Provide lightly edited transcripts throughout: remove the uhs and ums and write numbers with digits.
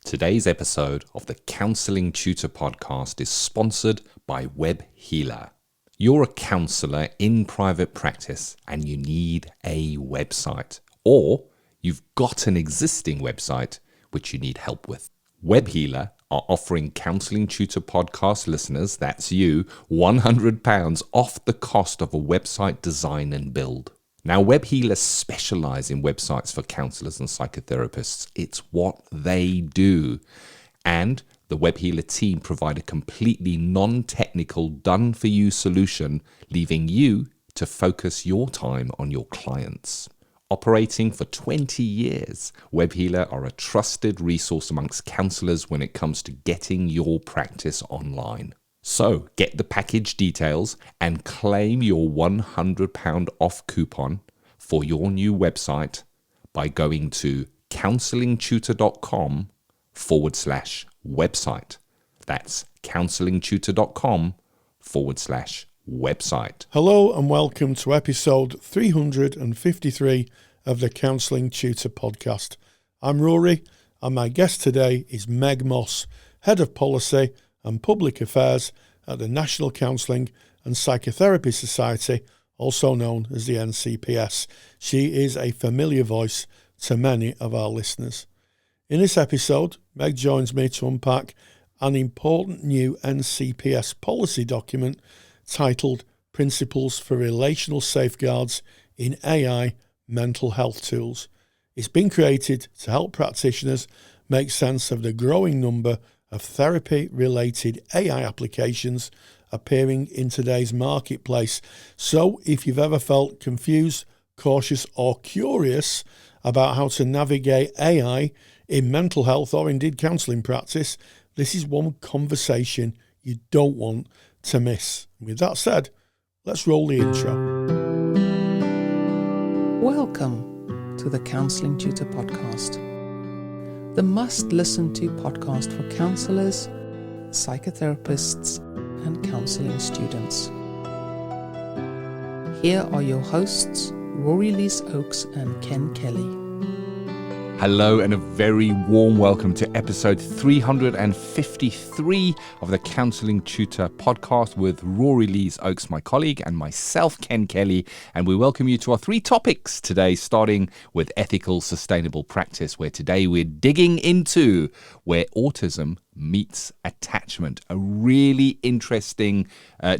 Today's episode of the Counselling Tutor Podcast is sponsored by Web Healer. You're a counsellor in private practice and you need a website, or you've got an existing website which you need help with. Web Healer are offering Counselling Tutor Podcast listeners, that's you, £100 off the cost of a website design and build. Now, Web Healers specialize in websites for counselors and psychotherapists. It's what they do. And the Web Healer team provide a completely non-technical, done-for-you solution, leaving you to focus your time on your clients. Operating for 20 years, Web Healer are a trusted resource amongst counselors when it comes to getting your practice online. So get the package details and claim your £100 off coupon for your new website by going to counsellingtutor.com/website. That's counsellingtutor.com/website. Hello and welcome to episode 353 of the Counselling Tutor Podcast. I'm Rory and my guest today is Meg Moss, Head of Policy and Public Affairs at the National Counselling and Psychotherapy Society, also known as the NCPS. She is a familiar voice to many of our listeners. In this episode, Meg joins me to unpack an important new NCPS policy document titled Principles for Relational Safeguards in AI Mental Health Tools. It's been created to help practitioners make sense of the growing number of therapy-related AI applications appearing in today's marketplace. So if you've ever felt confused, cautious or curious about how to navigate AI in mental health or indeed counselling practice, this is one conversation you don't want to miss. With that said, let's roll the intro. Welcome to the Counselling Tutor Podcast, the must-listen-to podcast for counsellors, psychotherapists, and counselling students. Here are your hosts, Rory Oakes and Ken Kelly. Hello and a very warm welcome to episode 353 of the Counselling Tutor Podcast with Rory Oakes, my colleague, and myself, Ken Kelly. And we welcome you to our three topics today, starting with ethical, sustainable practice, where today we're digging into where autism meets attachment. A really interesting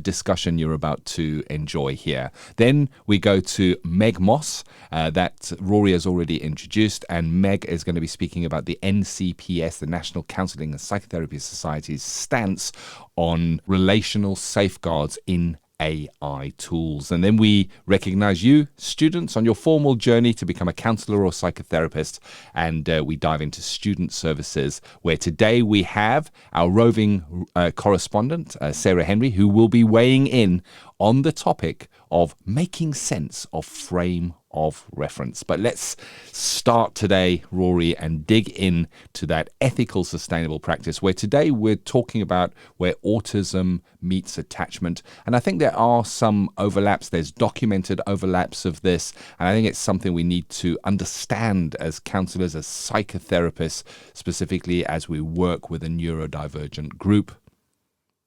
discussion you're about to enjoy here. Then we go to Meg Moss, that Rory has already introduced, and Meg is going to be speaking about the NCPS, the National Counselling and Psychotherapy Society's stance on relational safeguards in AI tools. And then we recognize you, students, on your formal journey to become a counselor or psychotherapist, and we dive into student services, where today we have our roving correspondent, Sarah Henry, who will be weighing in on the topic of making sense of frame of reference. But let's start today, Rory, and dig in to that ethical, sustainable practice, where today we're talking about where autism meets attachment. And I think there are some overlaps. There's documented overlaps of this. And I think it's something we need to understand as counselors, as psychotherapists, specifically as we work with a neurodivergent group.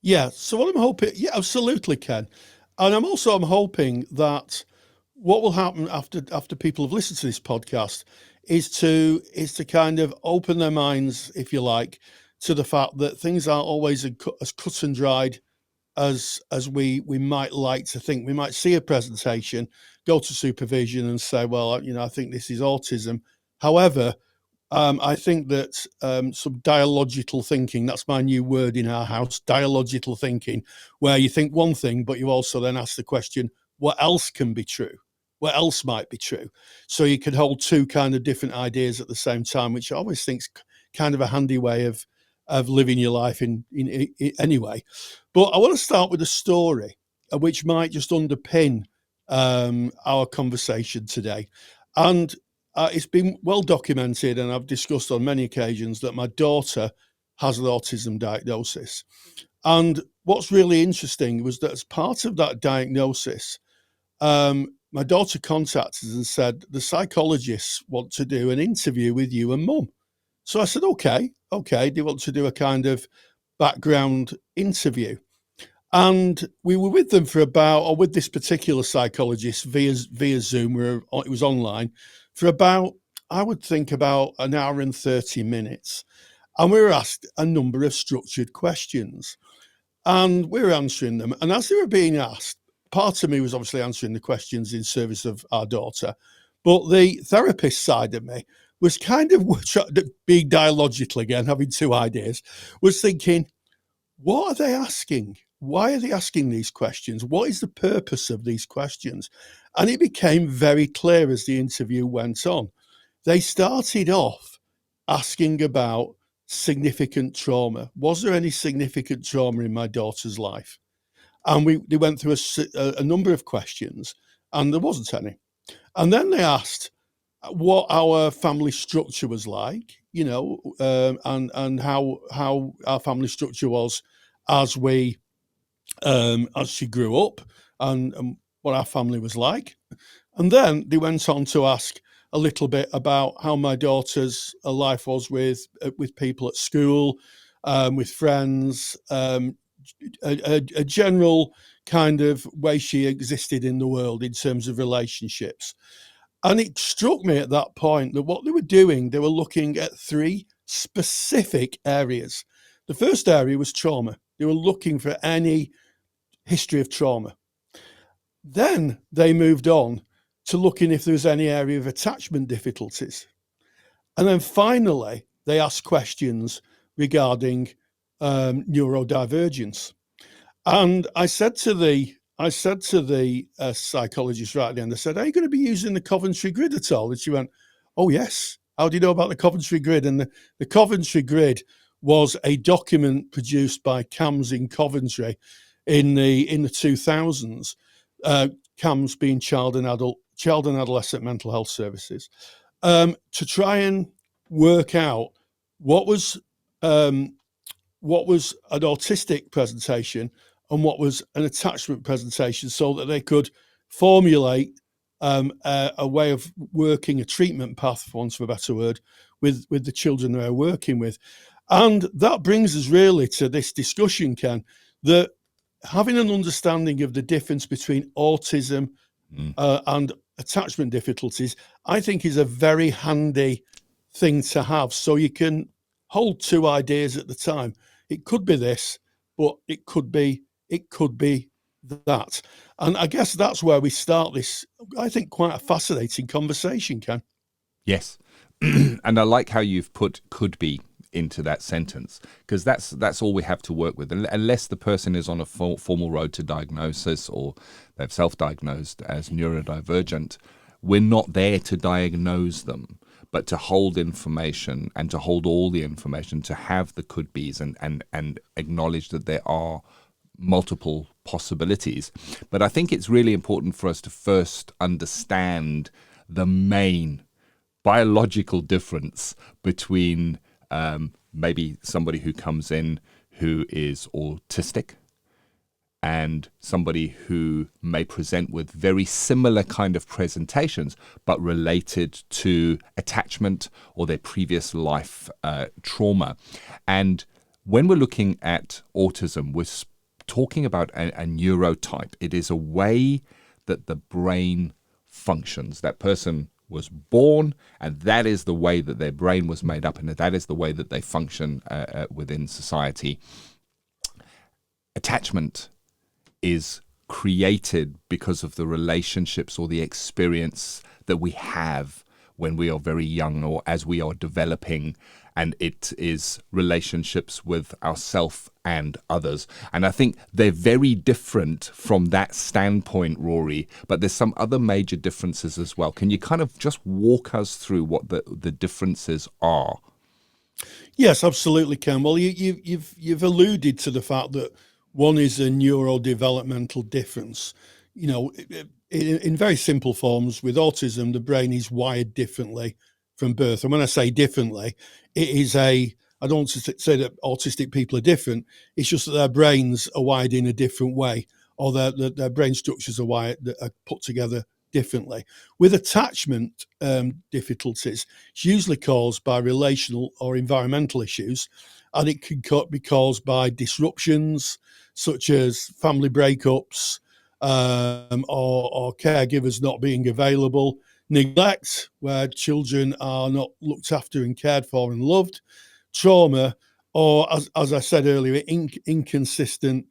Yeah, so what I'm hoping, absolutely, Ken. And I'm hoping that what will happen after people have listened to this podcast is to kind of open their minds, if you like, to the fact that things aren't always as cut and dried as we might like to think. We might see a presentation, go to supervision and say, well, I think this is autism. However, I think that some dialogical thinking, that's my new word in our house, dialogical thinking, where you think one thing, but you also then ask the question, what else can be true? What else might be true? So you could hold two kind of different ideas at the same time, which I always think is kind of a handy way of living your life in anyway. But I want to start with a story which might just underpin our conversation today. And it's been well documented, and I've discussed on many occasions that my daughter has an autism diagnosis. And what's really interesting was that as part of that diagnosis, my daughter contacted us and said, the psychologists want to do an interview with you and mum. So I said, okay, do you want to do a kind of background interview? And we were with them for with this particular psychologist via Zoom, it was online, for about, I would think about an hour and 30 minutes. And we were asked a number of structured questions. And we were answering them. And as they were being asked, part of me was obviously answering the questions in service of our daughter. But the therapist side of me was kind of being dialogical again, having two ideas, was thinking, what are they asking? Why are they asking these questions? What is the purpose of these questions? And it became very clear as the interview went on. They started off asking about significant trauma. Was there any significant trauma in my daughter's life? And they went through a number of questions, and there wasn't any. And then they asked what our family structure was like, and how our family structure was as she grew up, and what our family was like. And then they went on to ask a little bit about how my daughter's life was with people at school, with friends, a general kind of way she existed in the world in terms of relationships. And it struck me at that point that what they were doing, they were looking at three specific areas. The first area was trauma. They were looking for any history of trauma. Then they moved on to looking if there was any area of attachment difficulties. And then finally, they asked questions regarding neurodivergence. And I said to the psychologist right at the end, I said, are you going to be using the Coventry grid at all? And she went, oh, yes. How do you know about the Coventry grid? And the Coventry grid was a document produced by CAMS in Coventry in the 2000s, CAMS being child and adolescent mental health services, to try and work out what was an autistic presentation and what was an attachment presentation, so that they could formulate a way of working, a treatment path, for want of a better word, with the children they're working with. And that brings us really to this discussion, Ken, that having an understanding of the difference between autism and attachment difficulties, I think, is a very handy thing to have. So you can hold two ideas at the time. It could be this, but it could be that. And I guess that's where we start this, I think, quite a fascinating conversation, Ken. Yes. And I like how you've put could be into that sentence, because that's all we have to work with. Unless the person is on a formal road to diagnosis or they've self-diagnosed as neurodivergent, we're not there to diagnose them, but to hold information and to hold all the information, to have the could be's and acknowledge that there are multiple possibilities. But I think it's really important for us to first understand the main biological difference between maybe somebody who comes in who is autistic and somebody who may present with very similar kind of presentations, but related to attachment or their previous life trauma. And when we're looking at autism, we're talking about a neurotype. It is a way that the brain functions. That person was born, and that is the way that their brain was made up, and that is the way that they function within society. Attachment is created because of the relationships or the experience that we have when we are very young or as we are developing, and it is relationships with ourself and others. And I think they're very different from that standpoint, Rory, but there's some other major differences as well. Can you kind of just walk us through what the differences are? Yes, absolutely, Ken. Well, you've alluded to the fact that one is a neurodevelopmental difference. You know, in very simple forms, with autism, the brain is wired differently from birth. And when I say differently, it is I don't want to say that autistic people are different. It's just that their brains are wired in a different way, or their brain structures are put together differently. With attachment difficulties, it's usually caused by relational or environmental issues, and it can be caused by disruptions such as family breakups, or caregivers not being available, neglect, where children are not looked after and cared for and loved, trauma, or as I said earlier, inconsistent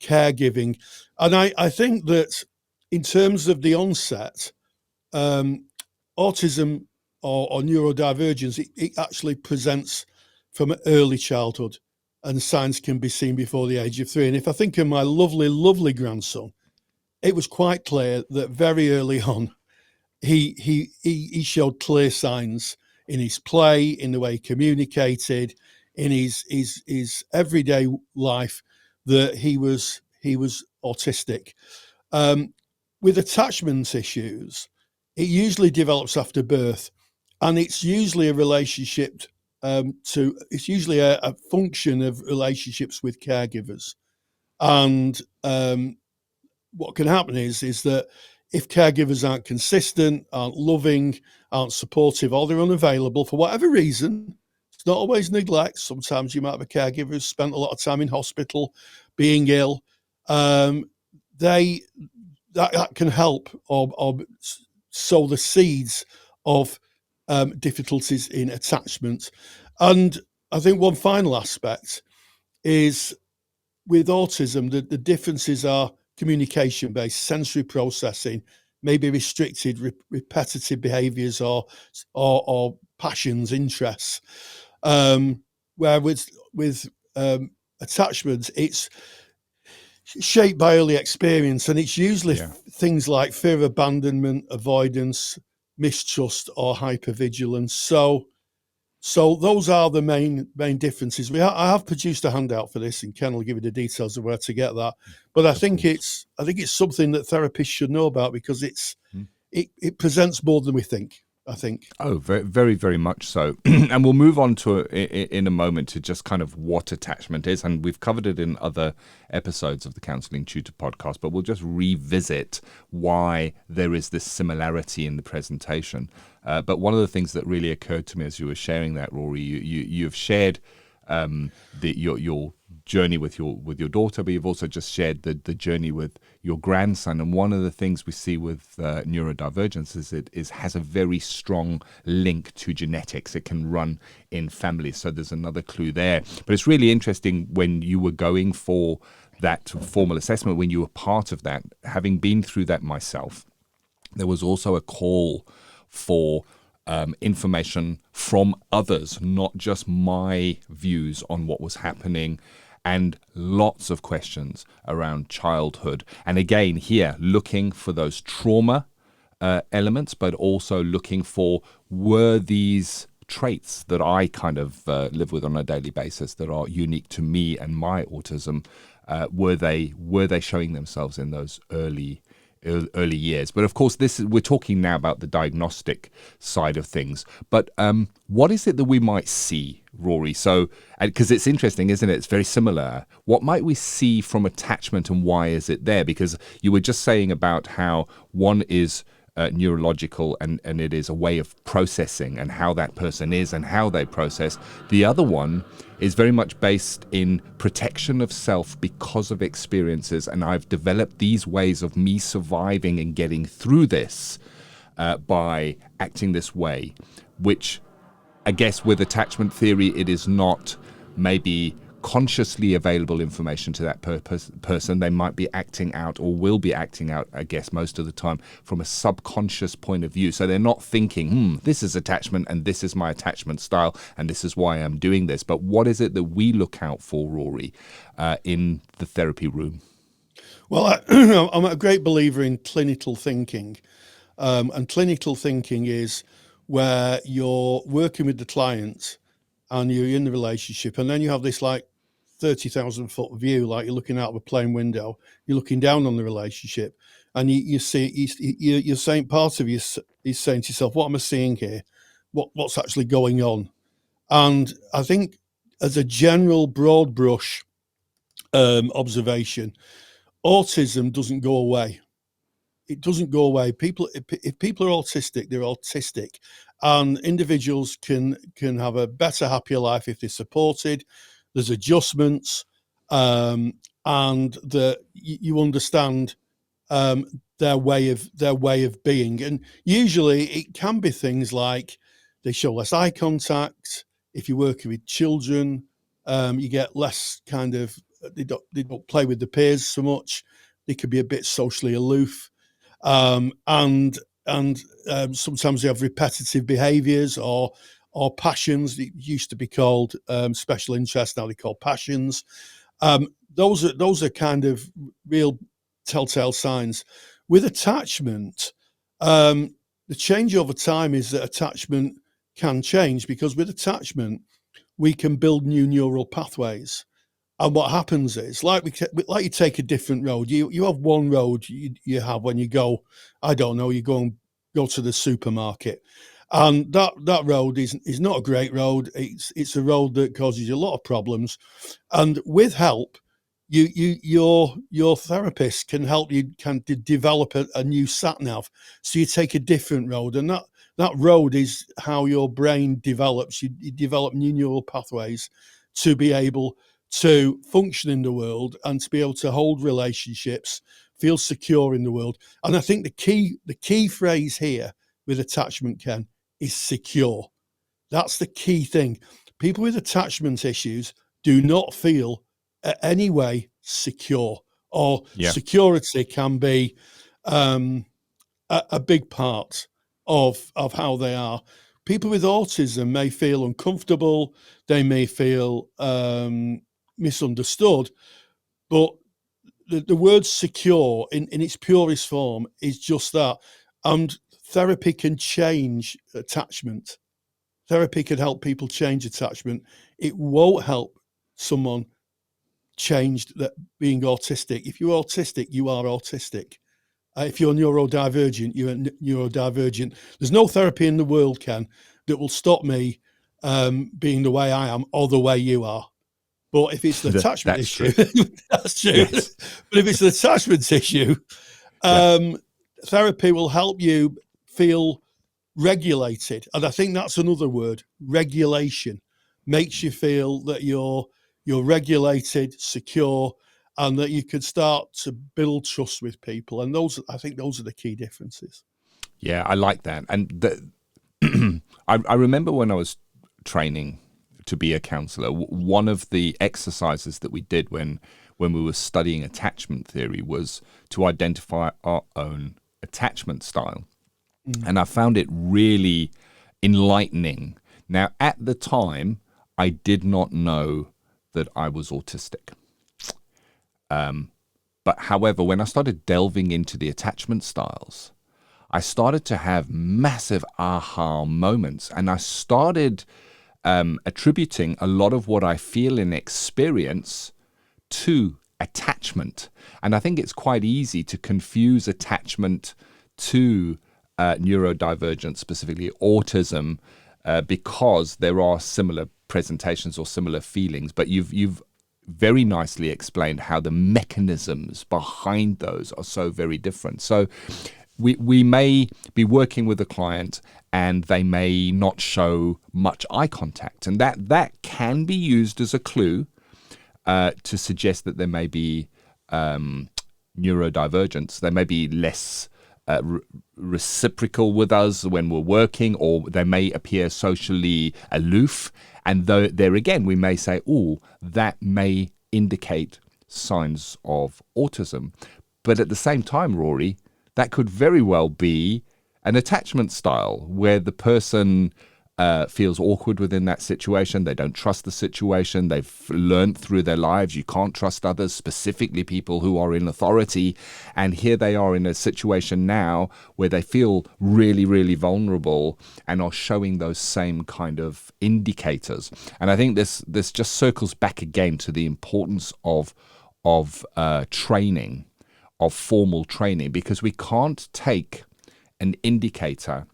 caregiving. And I think that in terms of the onset, autism or neurodivergence, it actually presents from early childhood, and signs can be seen before the age of 3. And if I think of my lovely, lovely grandson, it was quite clear that very early on, he showed clear signs in his play, in the way he communicated, in his everyday life, that he was autistic. With attachment issues, it usually develops after birth, and it's usually a relationship it's usually a function of relationships with caregivers. And what can happen is that if caregivers aren't consistent, aren't loving, aren't supportive, or they're unavailable for whatever reason, it's not always neglect. Sometimes you might have a caregiver who's spent a lot of time in hospital, being ill. That can help or sow the seeds of difficulties in attachment. And I think one final aspect is, with autism, the differences are communication-based, sensory processing, maybe restricted, repetitive behaviours or passions, interests. Where with attachments, it's shaped by early experience, and it's usually things like fear of abandonment, avoidance, mistrust, or hypervigilance. So those are the main differences. I have produced a handout for this, and Ken will give you the details of where to get that. But I think it's something that therapists should know about, because it presents more than we think, I think. Oh, very, very, very much so. And we'll move on to in a moment to just kind of what attachment is. And we've covered it in other episodes of the Counselling Tutor podcast, but we'll just revisit why there is this similarity in the presentation. But one of the things that really occurred to me as you were sharing that, Rory, you've shared your journey with your daughter, but you've also just shared the journey with your grandson. And one of the things we see with neurodivergence is it has a very strong link to genetics. It can run in families, so there's another clue there. But it's really interesting, when you were going for that formal assessment, when you were part of that, having been through that myself, there was also a call for information from others, not just my views on what was happening, and lots of questions around childhood. And again, here, looking for those trauma elements, but also looking for, were these traits that I kind of live with on a daily basis that are unique to me and my autism, were they showing themselves in those early years? But of course, we're talking now about the diagnostic side of things. But what is it that we might see, Rory? So, because it's interesting, isn't it? It's very similar. What might we see from attachment, and why is it there? Because you were just saying about how one is neurological, and it is a way of processing, and how that person is and how they process. The other one is very much based in protection of self because of experiences, and I've developed these ways of me surviving and getting through this by acting this way, which I guess with attachment theory, it is not maybe consciously available information to that person. They might be acting out, or will be acting out, I guess, most of the time from a subconscious point of view. So they're not thinking, this is attachment, and this is my attachment style, and this is why I'm doing this. But what is it that we look out for, Rory, in the therapy room? Well, I'm a great believer in clinical thinking. And clinical thinking is where you're working with the client and you're in the relationship, and then you have this like 30,000 foot view, like you're looking out of a plane window, you're looking down on the relationship, and you see, you're saying, part of you is saying to yourself, what am I seeing here? What's actually going on? And I think, as a general broad brush observation, autism doesn't go away. it doesn't go away. If people are autistic, they're autistic, and individuals can have a better, happier life if they're supported. There's adjustments, and you understand their way of being, and usually it can be things like they show less eye contact. If you're working with children, you get less kind of they don't play with the peers so much. They could be a bit socially aloof, and sometimes they have repetitive behaviours or passions. It used to be called special interests. Now they call passions. Those are kind of real telltale signs. With attachment, the change over time is that attachment can change, because with attachment we can build new neural pathways. And what happens is, like you take a different road. You have one road you have when you go, I don't know, you go to the supermarket, and that road is not a great road. It's a road that causes you a lot of problems, and with help, your therapist can help you develop a new sat nav. So you take a different road, and that road is how your brain develops. You develop new neural pathways to be able to function in the world and to be able to hold relationships, feel secure in the world. And I think the key phrase here with attachment, Ken, is secure. That's the key thing. People with attachment issues do not feel any way secure, or security can be a big part of how they are. People with autism may feel uncomfortable, they may feel misunderstood, but the word secure in its purest form is just that. And therapy can change attachment. Therapy can help people change attachment. It won't help someone change that being autistic. If you're autistic, you are autistic. If you're neurodivergent, you're neurodivergent. There's no therapy in the world, Ken, that will stop me being the way I am or the way you are. But if it's the attachment issue, that's true. Yes. But if it's an attachment issue, therapy will help you feel regulated. And I think that's another word. Regulation makes you feel that you're regulated, secure, and that you can start to build trust with people. And I think those are the key differences. Yeah, I like that. And I remember when I was training to be a counsellor, one of the exercises that we did when we were studying attachment theory was to identify our own attachment style. And I found it really enlightening. Now, at the time, I did not know that I was autistic. But however, when I started delving into the attachment styles, I started to have massive aha moments, and I started attributing a lot of what I feel and experience to attachment. And I think it's quite easy to confuse attachment to neurodivergence, specifically autism, because there are similar presentations or similar feelings. But you've very nicely explained how the mechanisms behind those are so very different. So we may be working with a client and they may not show much eye contact, and that can be used as a clue to suggest that there may be neurodivergence. They may be less reciprocal with us when we're working, or they may appear socially aloof. And there again, we may say, oh, that may indicate signs of autism. But at the same time, Rory, that could very well be an attachment style where the person feels awkward within that situation. They don't trust the situation. They've learned through their lives you can't trust others, specifically people who are in authority. And here they are in a situation now where they feel really, really vulnerable and are showing those same kind of indicators. And I think this just circles back again to the importance of training, of formal training, because we can't take an indicator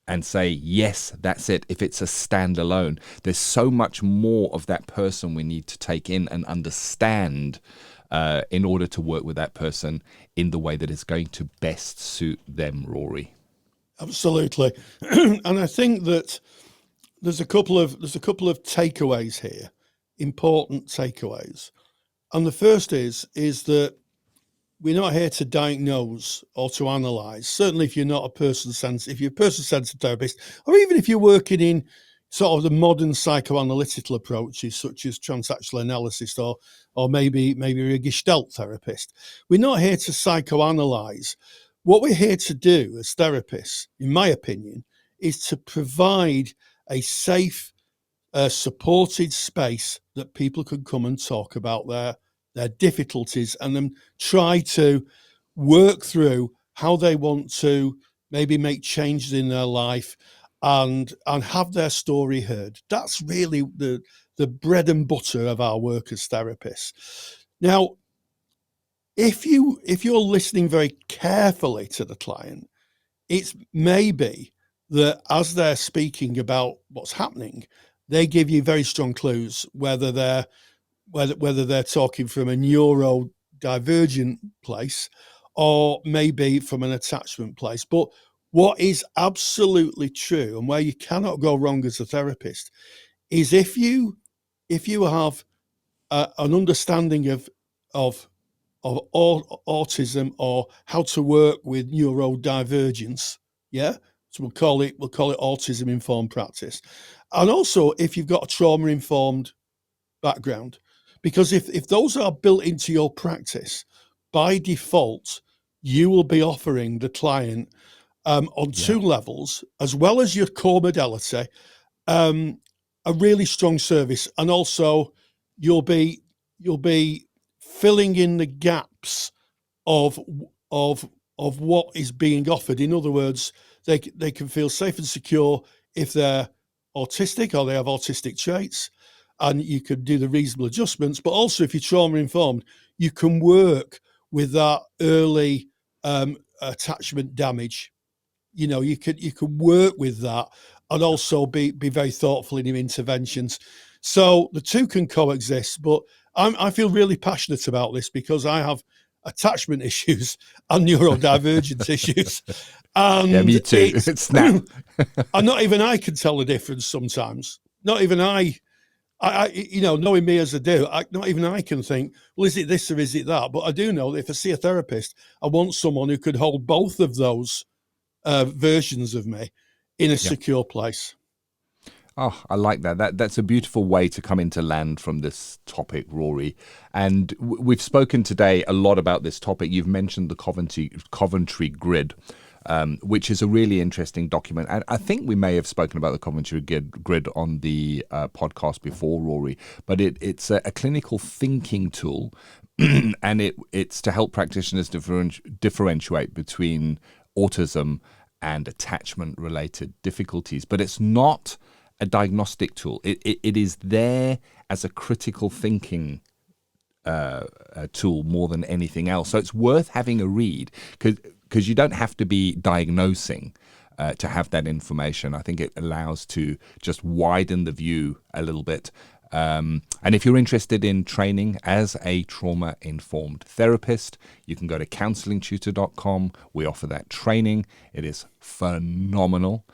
and say, yes, that's it, if it's a standalone. There's so much more of that person we need to take in and understand in order to work with that person in the way that is going to best suit them, Rory. Absolutely. And I think that there's a couple of takeaways here, important takeaways. And the first is that we're not here to diagnose or to analyze. Certainly if you're not a person-centered, if you're a person-centered therapist, or even if you're working in sort of the modern psychoanalytical approaches such as transactional analysis or maybe you're a Gestalt therapist, we're not here to psychoanalyze. What we're here to do as therapists, in my opinion, is to provide a safe, supported space that people can come and talk about their difficulties and then try to work through how they want to maybe make changes in their life and have their story heard. That's really the bread and butter of our work as therapists. Now, if you're listening very carefully to the client, it's maybe that as they're speaking about what's happening, they give you very strong clues whether they're talking from a neurodivergent place or maybe from an attachment place. But what is absolutely true and where you cannot go wrong as a therapist is if you have an understanding of autism or how to work with neurodivergence, yeah. So we'll call it autism informed practice, and also if you've got a trauma informed background, because if those are built into your practice, by default, you will be offering the client on two levels, as well as your core modality, a really strong service, and also you'll be filling in the gaps of what is being offered. In other words, they can feel safe and secure if they're autistic or they have autistic traits, and you could do the reasonable adjustments. But also, if you're trauma informed, you can work with that early attachment damage. You know, you can work with that and also be very thoughtful in your interventions. So the two can coexist, but I feel really passionate about this because I have attachment issues and neurodivergence issues. And yeah, me too. It's snap. And not even I can tell the difference sometimes. Not even I knowing me as I do, not even I can think, well, is it this or is it that? But I do know that if I see a therapist, I want someone who could hold both of those versions of me in a secure place. Oh, I like that. That's a beautiful way to come into land from this topic, Rory. And we've spoken today a lot about this topic. You've mentioned the Coventry Grid, which is a really interesting document. And I think we may have spoken about the Coventry Grid on the podcast before, Rory. But it's a clinical thinking tool, and it's to help practitioners differentiate between autism and attachment-related difficulties. But it's not a diagnostic tool. It is there as a critical thinking tool more than anything else. So it's worth having a read because you don't have to be diagnosing to have that information. I think it allows to just widen the view a little bit. And if you're interested in training as a trauma-informed therapist, you can go to counsellingtutor.com. We offer that training. It is phenomenal.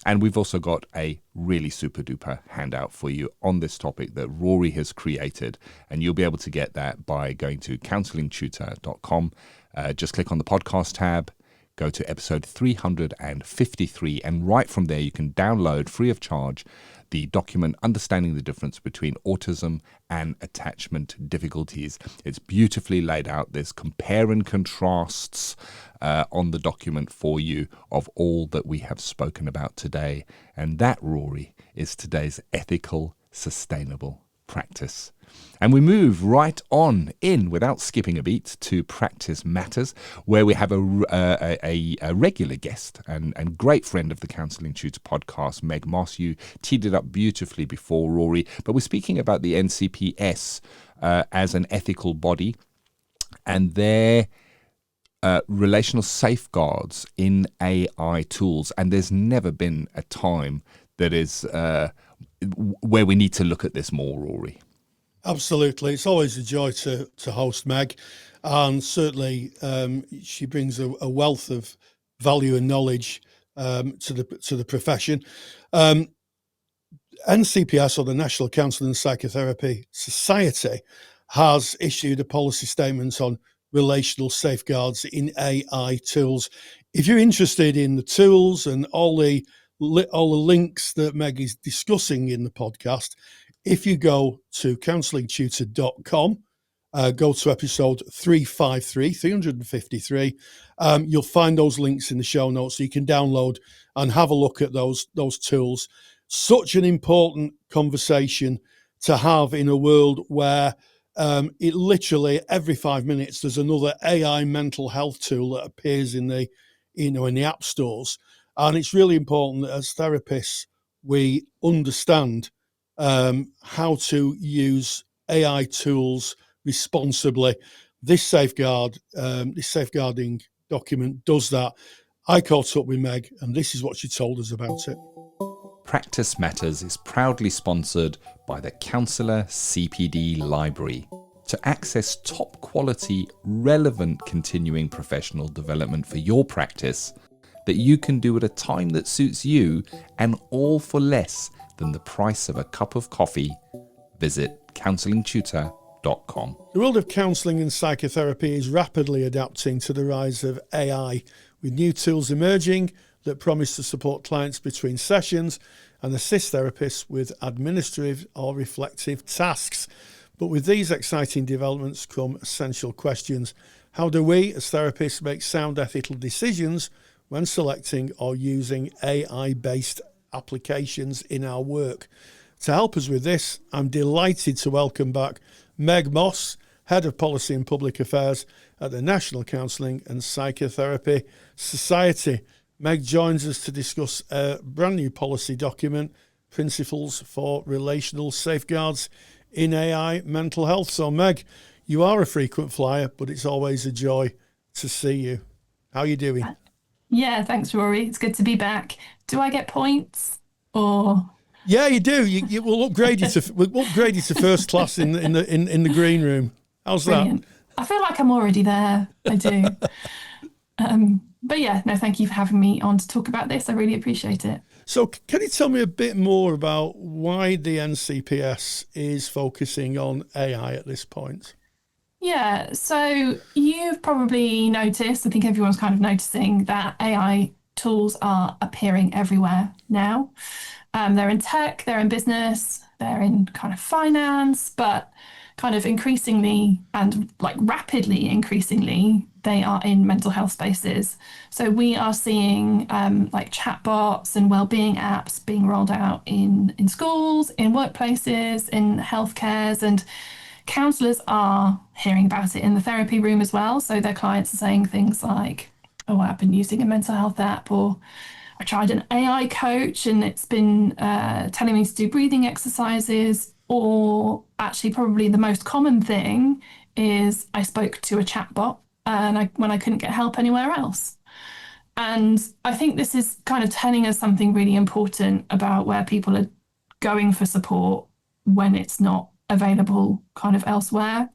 And we've also got a really super duper handout for you on this topic that Rory has created. And you'll be able to get that by going to counsellingtutor.com. Just click on the podcast tab, go to episode 353. And right from there, you can download free of charge the document Understanding the Difference Between Autism and Attachment Difficulties. It's beautifully laid out. There's compare and contrasts on the document for you of all that we have spoken about today. And that, Rory, is today's ethical, sustainable practice. And we move right on in, without skipping a beat, to Practice Matters, where we have a regular guest and great friend of the Counselling Tutor Podcast, Meg Moss. You teed it up beautifully before, Rory. But we're speaking about the NCPS as an ethical body and their relational safeguards in AI tools. And there's never been a time that is where we need to look at this more, Rory. Absolutely. It's always a joy to host Meg. And certainly she brings a wealth of value and knowledge to the profession. NCPS, or the National Counselling and Psychotherapy Society, has issued a policy statement on relational safeguards in AI tools. If you're interested in the tools and all the links that Meg is discussing in the podcast, if you go to counsellingtutor.com, go to episode 353, you'll find those links in the show notes so you can download and have a look at those tools. Such an important conversation to have in a world where it literally every 5 minutes there's another AI mental health tool that appears in the app stores, and it's really important that as therapists we understand how to use AI tools responsibly. This safeguarding document does that. I caught up with Meg, and this is what she told us about it. Practice Matters is proudly sponsored by the Counsellor CPD Library. To access top quality, relevant continuing professional development for your practice that you can do at a time that suits you, and all for less than the price of a cup of coffee, visit counsellingtutor.com. The world of counselling and psychotherapy is rapidly adapting to the rise of AI, with new tools emerging that promise to support clients between sessions and assist therapists with administrative or reflective tasks. But with these exciting developments come essential questions. How do we, as therapists, make sound ethical decisions when selecting or using AI-based applications in our work? To help us with this, I'm delighted to welcome back Meg Moss, Head of Policy and Public Affairs at the National Counselling and Psychotherapy Society. Meg joins us to discuss a brand new policy document, Principles for Relational Safeguards in AI Mental Health. So Meg, you are a frequent flyer, but it's always a joy to see you. How are you doing? Yeah, thanks, Rory. It's good to be back. Do I get points or? Yeah, you do. We'll upgrade you to first class in the green room. How's Brilliant. that? I feel like I'm already there. I do. But yeah, no, thank you for having me on to talk about this. I really appreciate it. So can you tell me a bit more about why the NCPS is focusing on AI at this point? Yeah, so you've probably noticed, I think everyone's kind of noticing that AI tools are appearing everywhere now. They're in tech, they're in business, they're in kind of finance, but kind of increasingly and like rapidly increasingly, they are in mental health spaces. So we are seeing like chatbots and wellbeing apps being rolled out in schools, in workplaces, in healthcares, and counsellors are hearing about it in the therapy room as well. So their clients are saying things like, oh, I've been using a mental health app, or I tried an AI coach and it's been telling me to do breathing exercises, or actually probably the most common thing is I spoke to a chatbot and when I couldn't get help anywhere else. And I think this is kind of telling us something really important about where people are going for support when it's not available kind of elsewhere.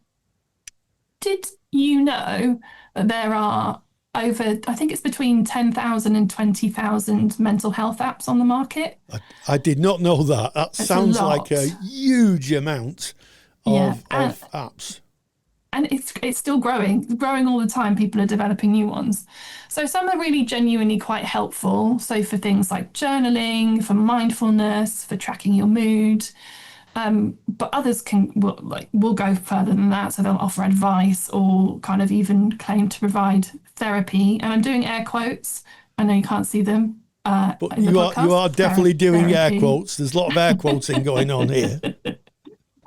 Did you know that there are over, I think it's between 10,000 and 20,000 mental health apps on the market? I did not know that. That sounds like a huge amount of apps. And it's still growing all the time. People are developing new ones. So some are really genuinely quite helpful. So for things like journaling, for mindfulness, for tracking your mood. But others will go further than that. So they'll offer advice or kind of even claim to provide therapy. And I'm doing air quotes. I know you can't see them. But you are definitely doing therapy. Air quotes. There's a lot of air quoting going on here.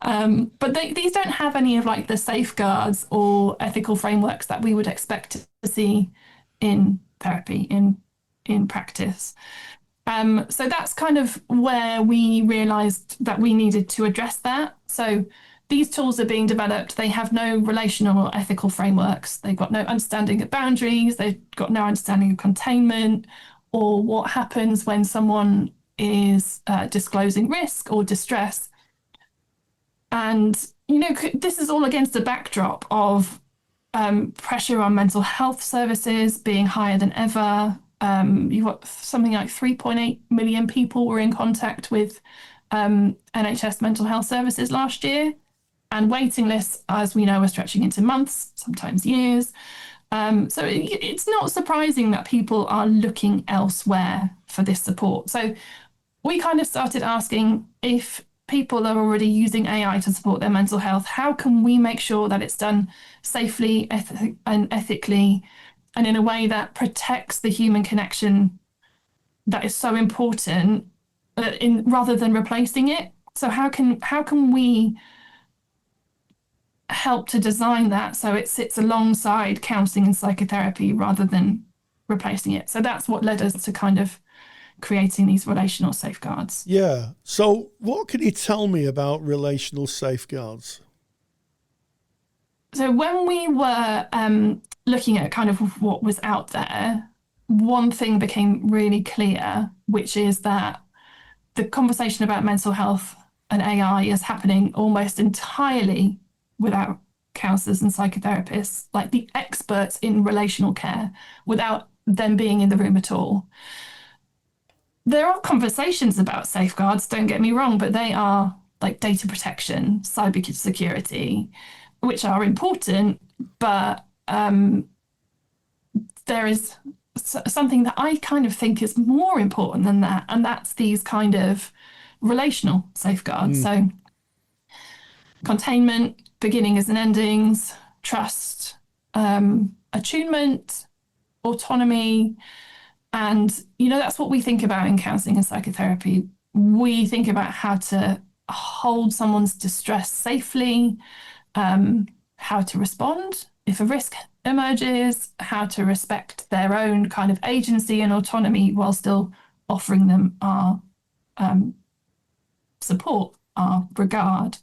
But these don't have any of like the safeguards or ethical frameworks that we would expect to see in therapy, in practice. So that's kind of where we realised that we needed to address that. So these tools are being developed. They have no relational or ethical frameworks. They've got no understanding of boundaries. They've got no understanding of containment or what happens when someone is disclosing risk or distress. And, this is all against the backdrop of pressure on mental health services being higher than ever. You've got something like 3.8 million people were in contact with NHS mental health services last year. And waiting lists, as we know, are stretching into months, sometimes years. So it's not surprising that people are looking elsewhere for this support. So we kind of started asking, if people are already using AI to support their mental health, how can we make sure that it's done safely and ethically, and in a way that protects the human connection that is so important, rather than replacing it? So how can we help to design that so it sits alongside counselling and psychotherapy rather than replacing it? So that's what led us to kind of creating these relational safeguards. Yeah. So what can you tell me about relational safeguards? So when we were looking at kind of what was out there, one thing became really clear, which is that the conversation about mental health and AI is happening almost entirely without counsellors and psychotherapists, like the experts in relational care, without them being in the room at all. There are conversations about safeguards, don't get me wrong, but they are like data protection, cyber security, which are important, but there is something that I kind of think is more important than that, and that's these kind of relational safeguards. So containment, beginnings and endings, trust, attunement, autonomy. And, that's what we think about in counselling and psychotherapy. We think about how to hold someone's distress safely, how to respond if a risk emerges, how to respect their own kind of agency and autonomy while still offering them our support, our regard.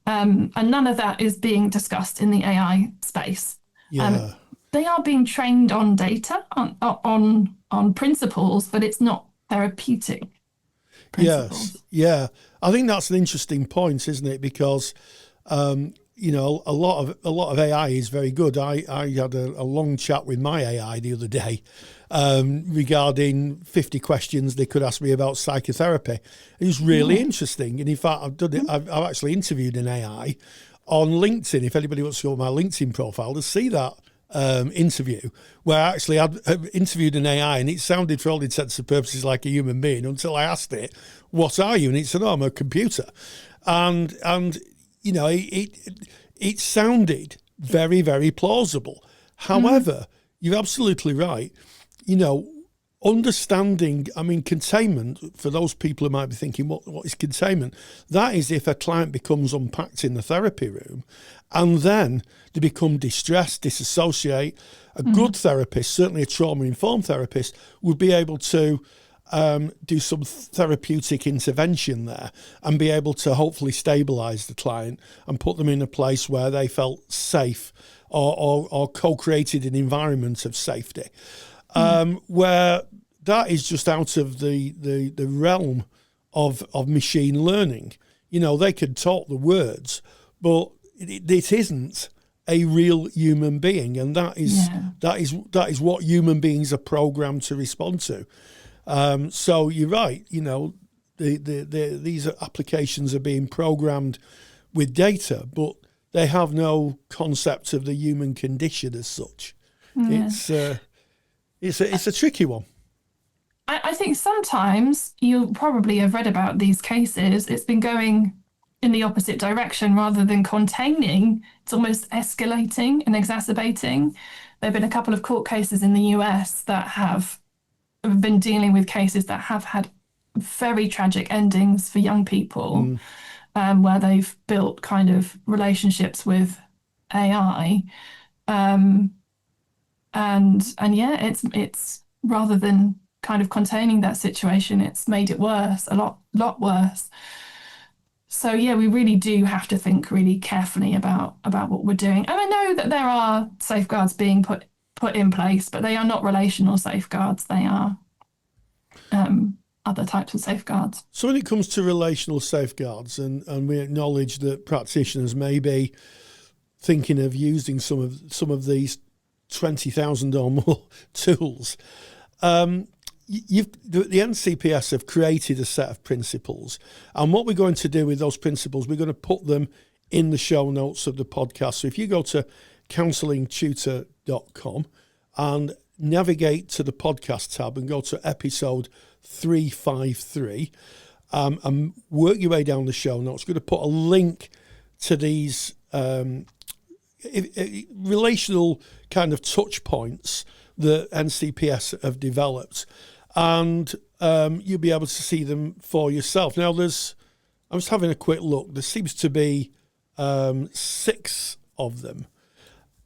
And none of that is being discussed in the AI space. Yeah. They are being trained on data, on principles, but it's not therapeutic principles. Yes. Yeah. I think that's an interesting point, isn't it? Because a lot of AI is very good. I had a long chat with my AI the other day regarding 50 questions they could ask me about psychotherapy. It was really interesting. And in fact, I've actually interviewed an AI on LinkedIn. If anybody wants to go to my LinkedIn profile to see that interview, where I actually had interviewed an AI, and it sounded for all intents and purposes like a human being until I asked it, "What are you?" And it said, "Oh, I'm a computer." And it sounded very, very plausible. However, you're absolutely right. Understanding, containment, for those people who might be thinking, what is containment? That is if a client becomes unpacked in the therapy room and then they become distressed, disassociate. A good therapist, certainly a trauma-informed therapist, would be able to do some therapeutic intervention there and be able to hopefully stabilise the client and put them in a place where they felt safe or co-created an environment of safety. Where that is just out of the realm of machine learning. They can talk the words, but it isn't a real human being, and that is what human beings are programmed to respond to. So you're right. These applications are being programmed with data, but they have no concept of the human condition as such. Yeah. It's a tricky one. I think sometimes you probably have read about these cases. It's been going in the opposite direction rather than containing. It's almost escalating and exacerbating. There have been a couple of court cases in the US that have been dealing with cases that have had very tragic endings for young people, where they've built kind of relationships with AI. And yeah, it's rather than kind of containing that situation, it's made it worse, a lot worse. So yeah, we really do have to think really carefully about what we're doing. And I know that there are safeguards being put in place, but they are not relational safeguards. They are other types of safeguards. So when it comes to relational safeguards, and we acknowledge that practitioners may be thinking of using some of these 20,000 or more tools, the NCPS have created a set of principles, and what we're going to do with those principles, we're going to put them in the show notes of the podcast. So if you go to counsellingtutor.com and navigate to the podcast tab and go to episode 353 and work your way down the show notes, we're going to put a link to these relational kind of touch points that NCPS have developed, and you'll be able to see them for yourself. Now, I was having a quick look. There seems to be 6 of them,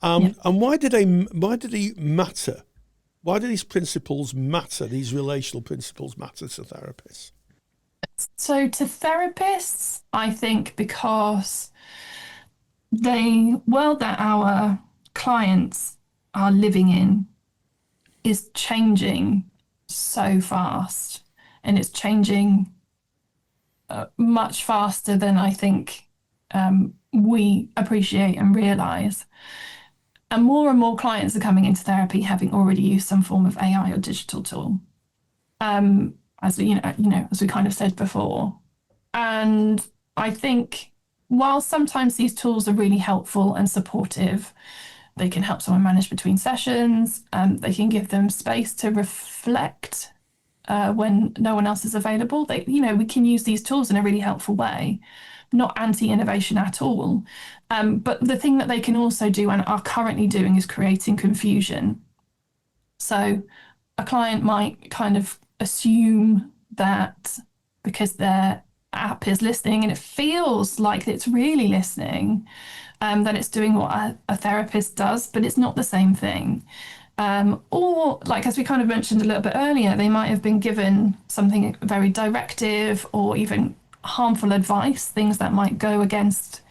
and why do they matter? Why do these principles matter? These relational principles matter to therapists? So to therapists, I think because the world that our clients are living in is changing so fast, and it's changing much faster than I think we appreciate and realise. And more clients are coming into therapy having already used some form of AI or digital tool, as we kind of said before. And I think while sometimes these tools are really helpful and supportive, they can help someone manage between sessions. They can give them space to reflect when no one else is available. We can use these tools in a really helpful way, not anti-innovation at all. But the thing that they can also do and are currently doing is creating confusion. So a client might kind of assume that because their app is listening and it feels like it's really listening, that it's doing what a therapist does, but it's not the same thing. Or, like, as we kind of mentioned a little bit earlier, they might have been given something very directive or even harmful advice, things that might go against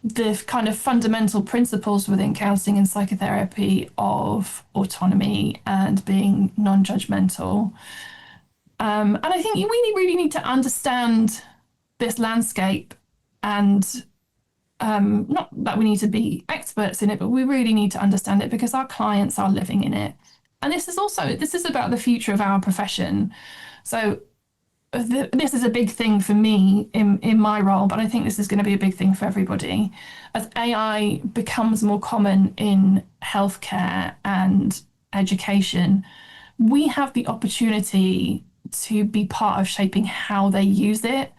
the kind of fundamental principles within counselling and psychotherapy of autonomy and being non-judgmental. And I think you really need to understand this landscape, and not that we need to be experts in it, but we really need to understand it because our clients are living in it. And this is about the future of our profession. So this is a big thing for me in my role, but I think this is going to be a big thing for everybody. As AI becomes more common in healthcare and education, we have the opportunity to be part of shaping how they use it.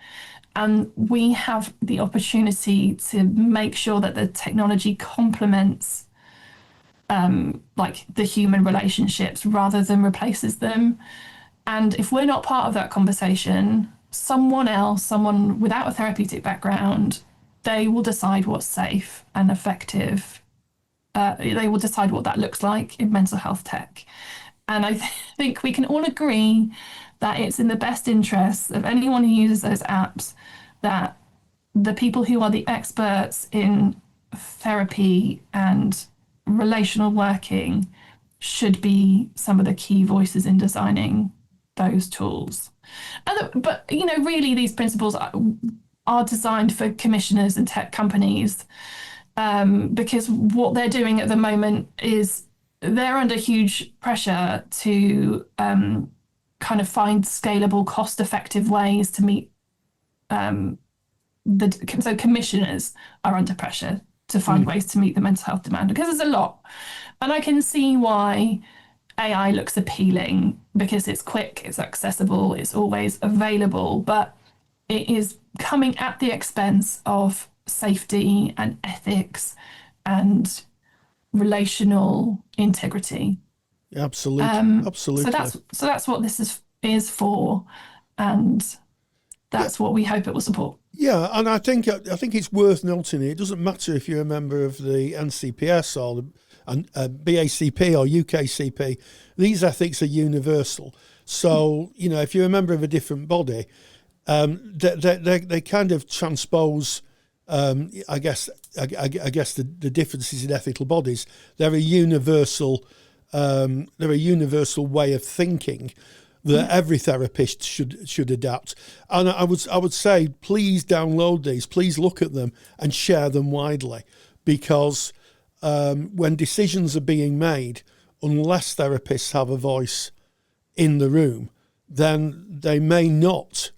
And we have the opportunity to make sure that the technology complements like the human relationships rather than replaces them. And if we're not part of that conversation, someone without a therapeutic background, they will decide what's safe and effective. They will decide what that looks like in mental health tech. And I think we can all agree that it's in the best interests of anyone who uses those apps that the people who are the experts in therapy and relational working should be some of the key voices in designing those tools. But really these principles are designed for commissioners and tech companies, because what they're doing at the moment is they're under huge pressure to kind of find scalable, cost-effective ways to meet so commissioners are under pressure to find ways to meet the mental health demand, because there's a lot. And I can see why AI looks appealing, because it's quick, it's accessible, it's always available, but it is coming at the expense of safety and ethics and relational integrity. Absolutely. Absolutely. So that's what this is for, and that's what we hope it will support. Yeah, and I think it's worth noting it doesn't matter if you're a member of the NCPS or the BACP or UKCP. These ethics are universal. So if you're a member of a different body, they kind of transpose. I guess the differences in ethical bodies. They're a universal way of thinking, that every therapist should adapt. And I would say, please download these, please look at them and share them widely, because when decisions are being made, unless therapists have a voice in the room, then they may not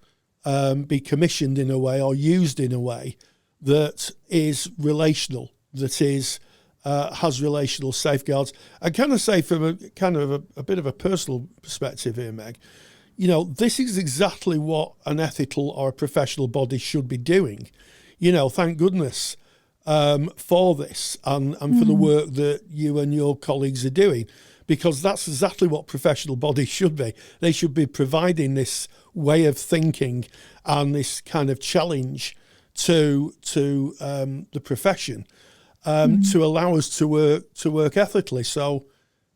be commissioned in a way or used in a way that is relational, that is has relational safeguards. I kind of say, from a bit of a personal perspective here, Meg, this is exactly what an ethical or a professional body should be doing. Thank goodness for this and for the work that you and your colleagues are doing, because that's exactly what professional bodies should be. They should be providing this way of thinking and this kind of challenge to the profession, to allow us to work ethically. So,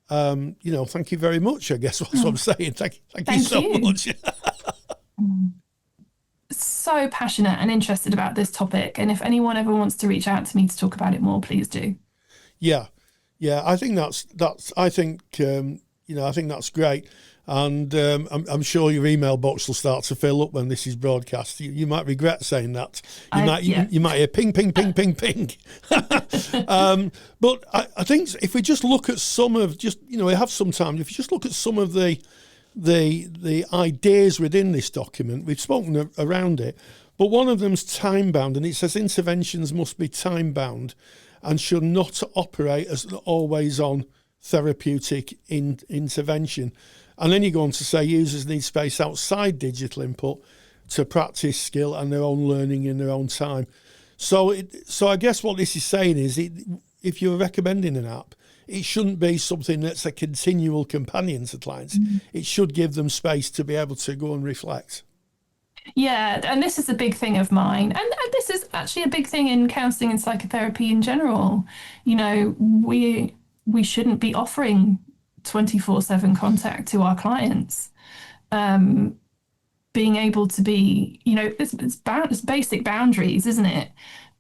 thank you very much, I guess that's what I'm saying. Thank you so much. So passionate and interested about this topic. And if anyone ever wants to reach out to me to talk about it more, please do. Yeah. I think I think that's great. And I'm sure your email box will start to fill up when this is broadcast. You might regret saying that. You might hear ping, ping, ping, ping, ping. But I think if we just look at some of, we have some time, if you just look at some of the ideas within this document, we've spoken around it, but one of them's time-bound, and it says interventions must be time-bound and should not operate as an always-on therapeutic intervention. And then you go on to say users need space outside digital input to practice skill and their own learning in their own time. So I guess what this is saying is, if you're recommending an app, it shouldn't be something that's a continual companion to clients. It should give them space to be able to go and reflect. Yeah, and this is a big thing of mine. And this is actually a big thing in counselling and psychotherapy in general. We shouldn't be offering 24/7 contact to our clients. Being able to be, it's basic boundaries, isn't it?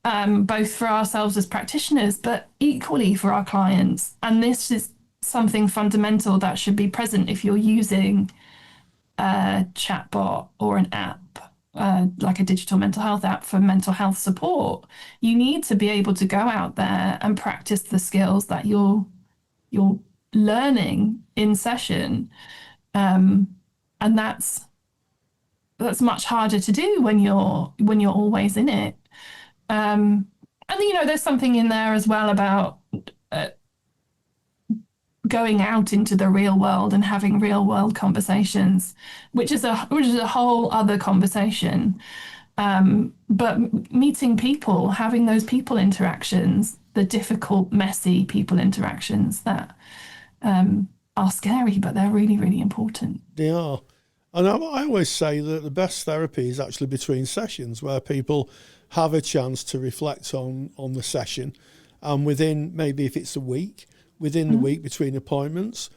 Both for ourselves as practitioners, but equally for our clients. And this is something fundamental that should be present if you're using a chatbot or an app, like a digital mental health app for mental health support. You need to be able to go out there and practice the skills that you're learning in session, and that's much harder to do when you're always in it. And there's something in there as well about going out into the real world and having real world conversations, which is a whole other conversation. But meeting people, having those people interactions, the difficult, messy people interactions that are scary, but they're really, really important. They are. And I always say that the best therapy is actually between sessions, where people have a chance to reflect on the session. And within, maybe if it's a week, within the week between appointments,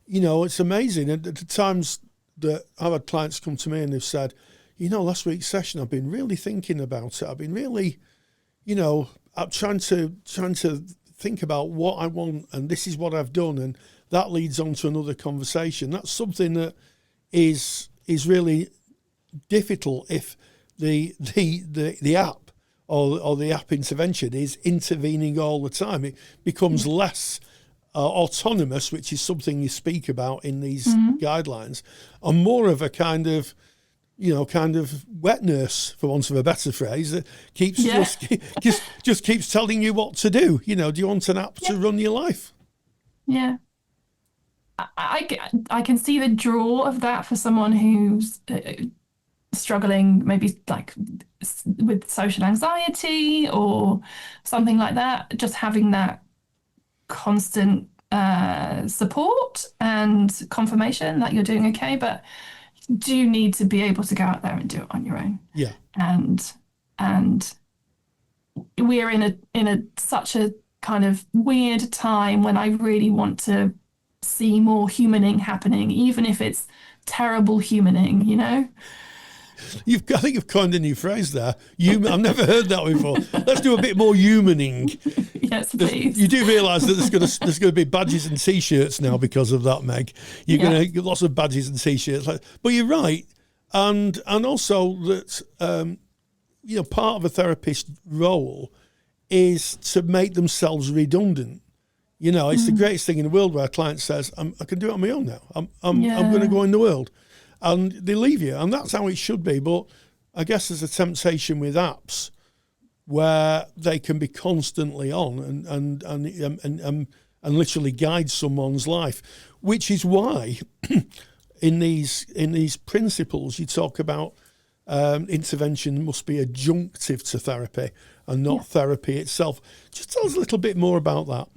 it's amazing. And at the times that I've had clients come to me and they've said, last week's session, I've been really thinking about it. I've been really, I'm trying to think about what I want, and this is what I've done. And that leads on to another conversation. That's something that is really difficult if the app or the app intervention is intervening all the time. It becomes less autonomous, which is something you speak about in these guidelines, and more of a kind of wet nurse, for want of a better phrase, that keeps just keeps telling you what to do. Do you want an app to run your life? Yeah. I can see the draw of that for someone who's struggling maybe like with social anxiety or something like that. Just having that constant support and confirmation that you're doing okay, but you do need to be able to go out there and do it on your own. Yeah. And we're in such a kind of weird time when I really want to see more humaning happening, even if it's terrible humaning, I think you've coined a new phrase there. I've never heard that before. Let's do a bit more humaning. T-shirts, please. You do realise that there's going to be badges and T-shirts now because of that, Meg. You're going to get lots of badges and T-shirts. But you're right, and also that part of a therapist's role is to make themselves redundant. It's the greatest thing in the world where a client says, I can do it on my own now. I'm going to go in the world. And they leave you. And that's how it should be. But I guess there's a temptation with apps where they can be constantly on and literally guide someone's life, which is why in these principles you talk about intervention must be adjunctive to therapy and not therapy itself. Just tell us a little bit more about that.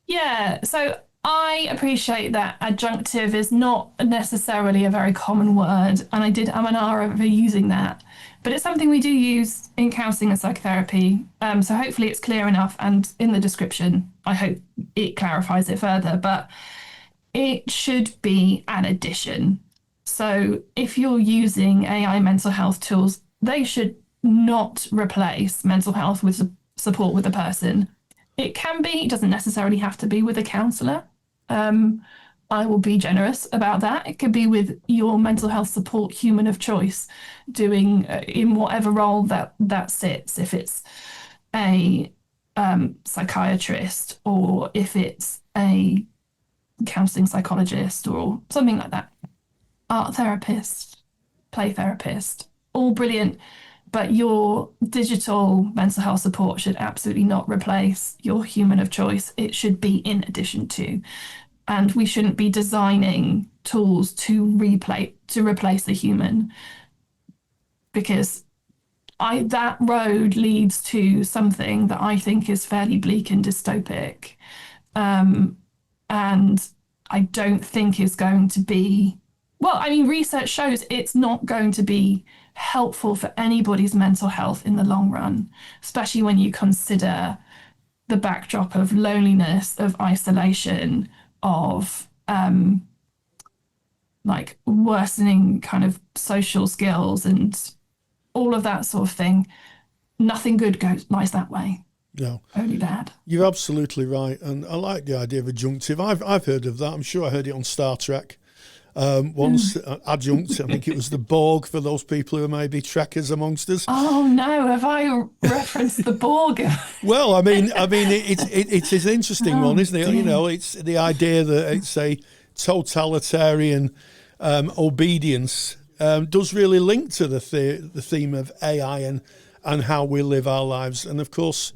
Yeah, so I appreciate that adjunctive is not necessarily a very common word, and I did R over using that, but it's something we do use in counselling and psychotherapy. So hopefully it's clear enough, and in the description, I hope it clarifies it further, but it should be an addition. So if you're using AI mental health tools, they should not replace mental health with support with a person. It can be, it doesn't necessarily have to be with a counsellor. I will be generous about that. It could be with your mental health support human of choice, doing in whatever role that sits. If it's a psychiatrist, or if it's a counselling psychologist or something like that. Art therapist, play therapist, all brilliant. But your digital mental health support should absolutely not replace your human of choice. It should be in addition to. And we shouldn't be designing tools to replace the human, because that road leads to something that I think is fairly bleak and dystopic. And I don't think is going to be, research shows it's not going to be helpful for anybody's mental health in the long run, especially when you consider the backdrop of loneliness, of isolation, of worsening kind of social skills and all of that sort of thing. Nothing good lies that way. No, only bad. You're absolutely right, and I like the idea of adjunctive. I've heard of that. I'm sure I heard it on Star Trek. Once adjunct, I think it was the Borg, for those people who may be trekkers amongst us. Oh no, have I referenced the Borg? Well, I mean, it is an interesting one, isn't it? Dear. It's the idea that it's a totalitarian obedience does really link to the theme of AI and how we live our lives, and of course,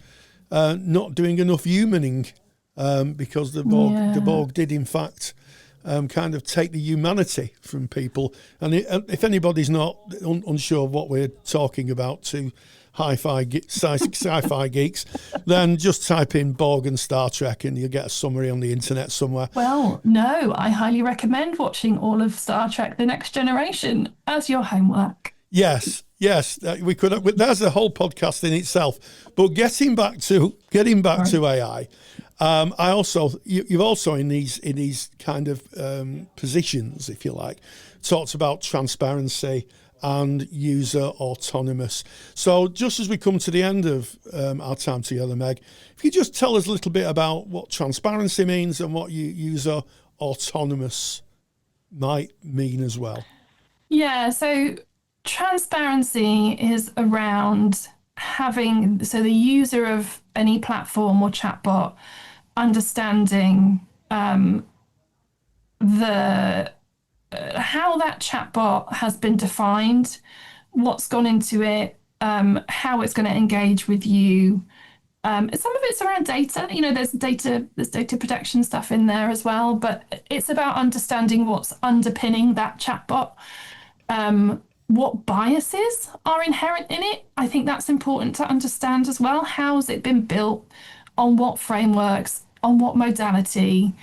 not doing enough humaning, because the Borg did in fact. Kind of take the humanity from people. And if anybody's not unsure of what we're talking about to sci-fi geeks, then just type in Borg and Star Trek and you'll get a summary on the internet somewhere. Well, no, I highly recommend watching all of Star Trek The Next Generation as your homework. Yes, we could. That's a whole podcast in itself. But getting back to AI, you've also in these kind of positions, if you like, talked about transparency and user autonomous. So just as we come to the end of our time together, Meg, if you just tell us a little bit about what transparency means and what user autonomous might mean as well. Yeah, so transparency is around the user of any platform or chatbot understanding how that chatbot has been defined, what's gone into it, how it's going to engage with you. Some of it's around data. There's data protection stuff in there as well, but it's about understanding what's underpinning that chatbot. What biases are inherent in it. I think that's important to understand as well. How's it been built? On what frameworks? On what modality?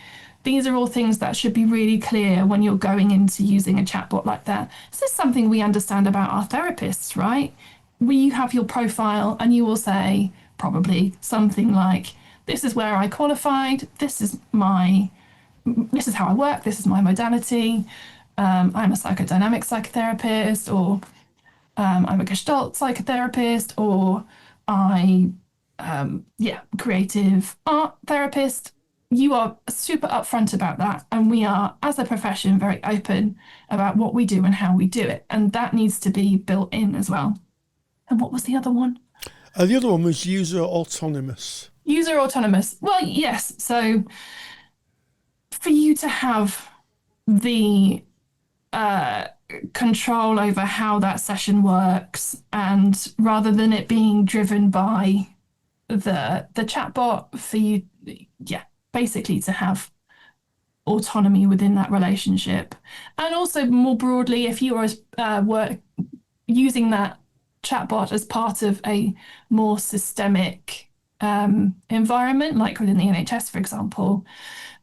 These are all things that should be really clear when you're going into using a chatbot like that. This is something we understand about our therapists, right? You have your profile and you will say probably something like, this is where I qualified, this is how I work, this is my modality. I'm a psychodynamic psychotherapist, or I'm a Gestalt psychotherapist, or I creative art therapist, you are super upfront about that. And we are, as a profession, very open about what we do and how we do it. And that needs to be built in as well. And what was the other one? The other one was user autonomous. User autonomous. Well, yes. So for you to have the control over how that session works, and rather than it being driven by the chatbot, for you, basically to have autonomy within that relationship. And also more broadly, if you are using that chatbot as part of a more systemic environment, like within the NHS, for example,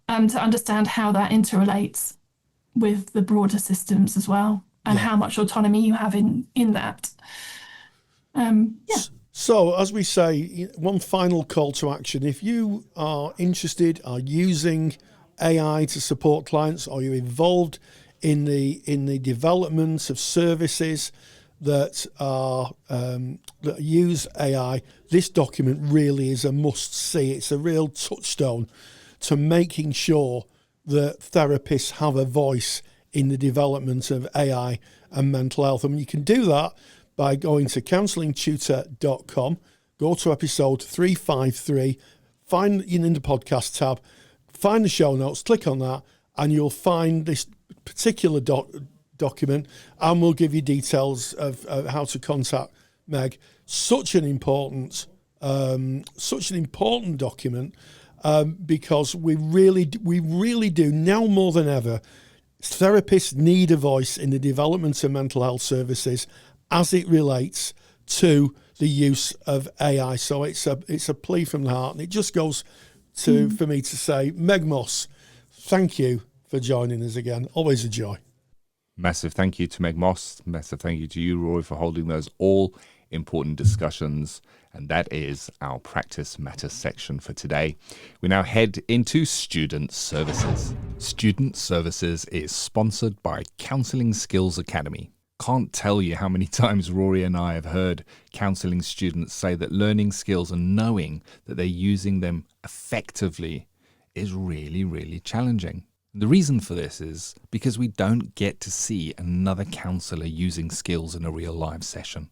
to understand how that interrelates with the broader systems as well, and how much autonomy you have in that. So, as we say, one final call to action. If you are interested, are using AI to support clients, or you're involved in the development of services that use AI, this document really is a must-see. It's a real touchstone to making sure that therapists have a voice in the development of AI and mental health. And you can do that by going to counsellingtutor.com, go to episode 353, find in the podcast tab, find the show notes, click on that, and you'll find this particular document, and we'll give you details of how to contact Meg. Such an important document, because we really do now more than ever. Therapists need a voice in the development of mental health services as it relates to the use of AI. So it's a plea from the heart, and it just goes to for me to say, Meg Moss, thank you for joining us again. Always a joy. Massive thank you to Meg Moss. Massive thank you to you, Rory, for holding those all important discussions. And that is our Practice Matters section for today. We now head into Student Services. Student Services is sponsored by Counselling Skills Academy. Can't tell you how many times Rory and I have heard counselling students say that learning skills and knowing that they're using them effectively is really, really challenging. The reason for this is because we don't get to see another counsellor using skills in a real live session.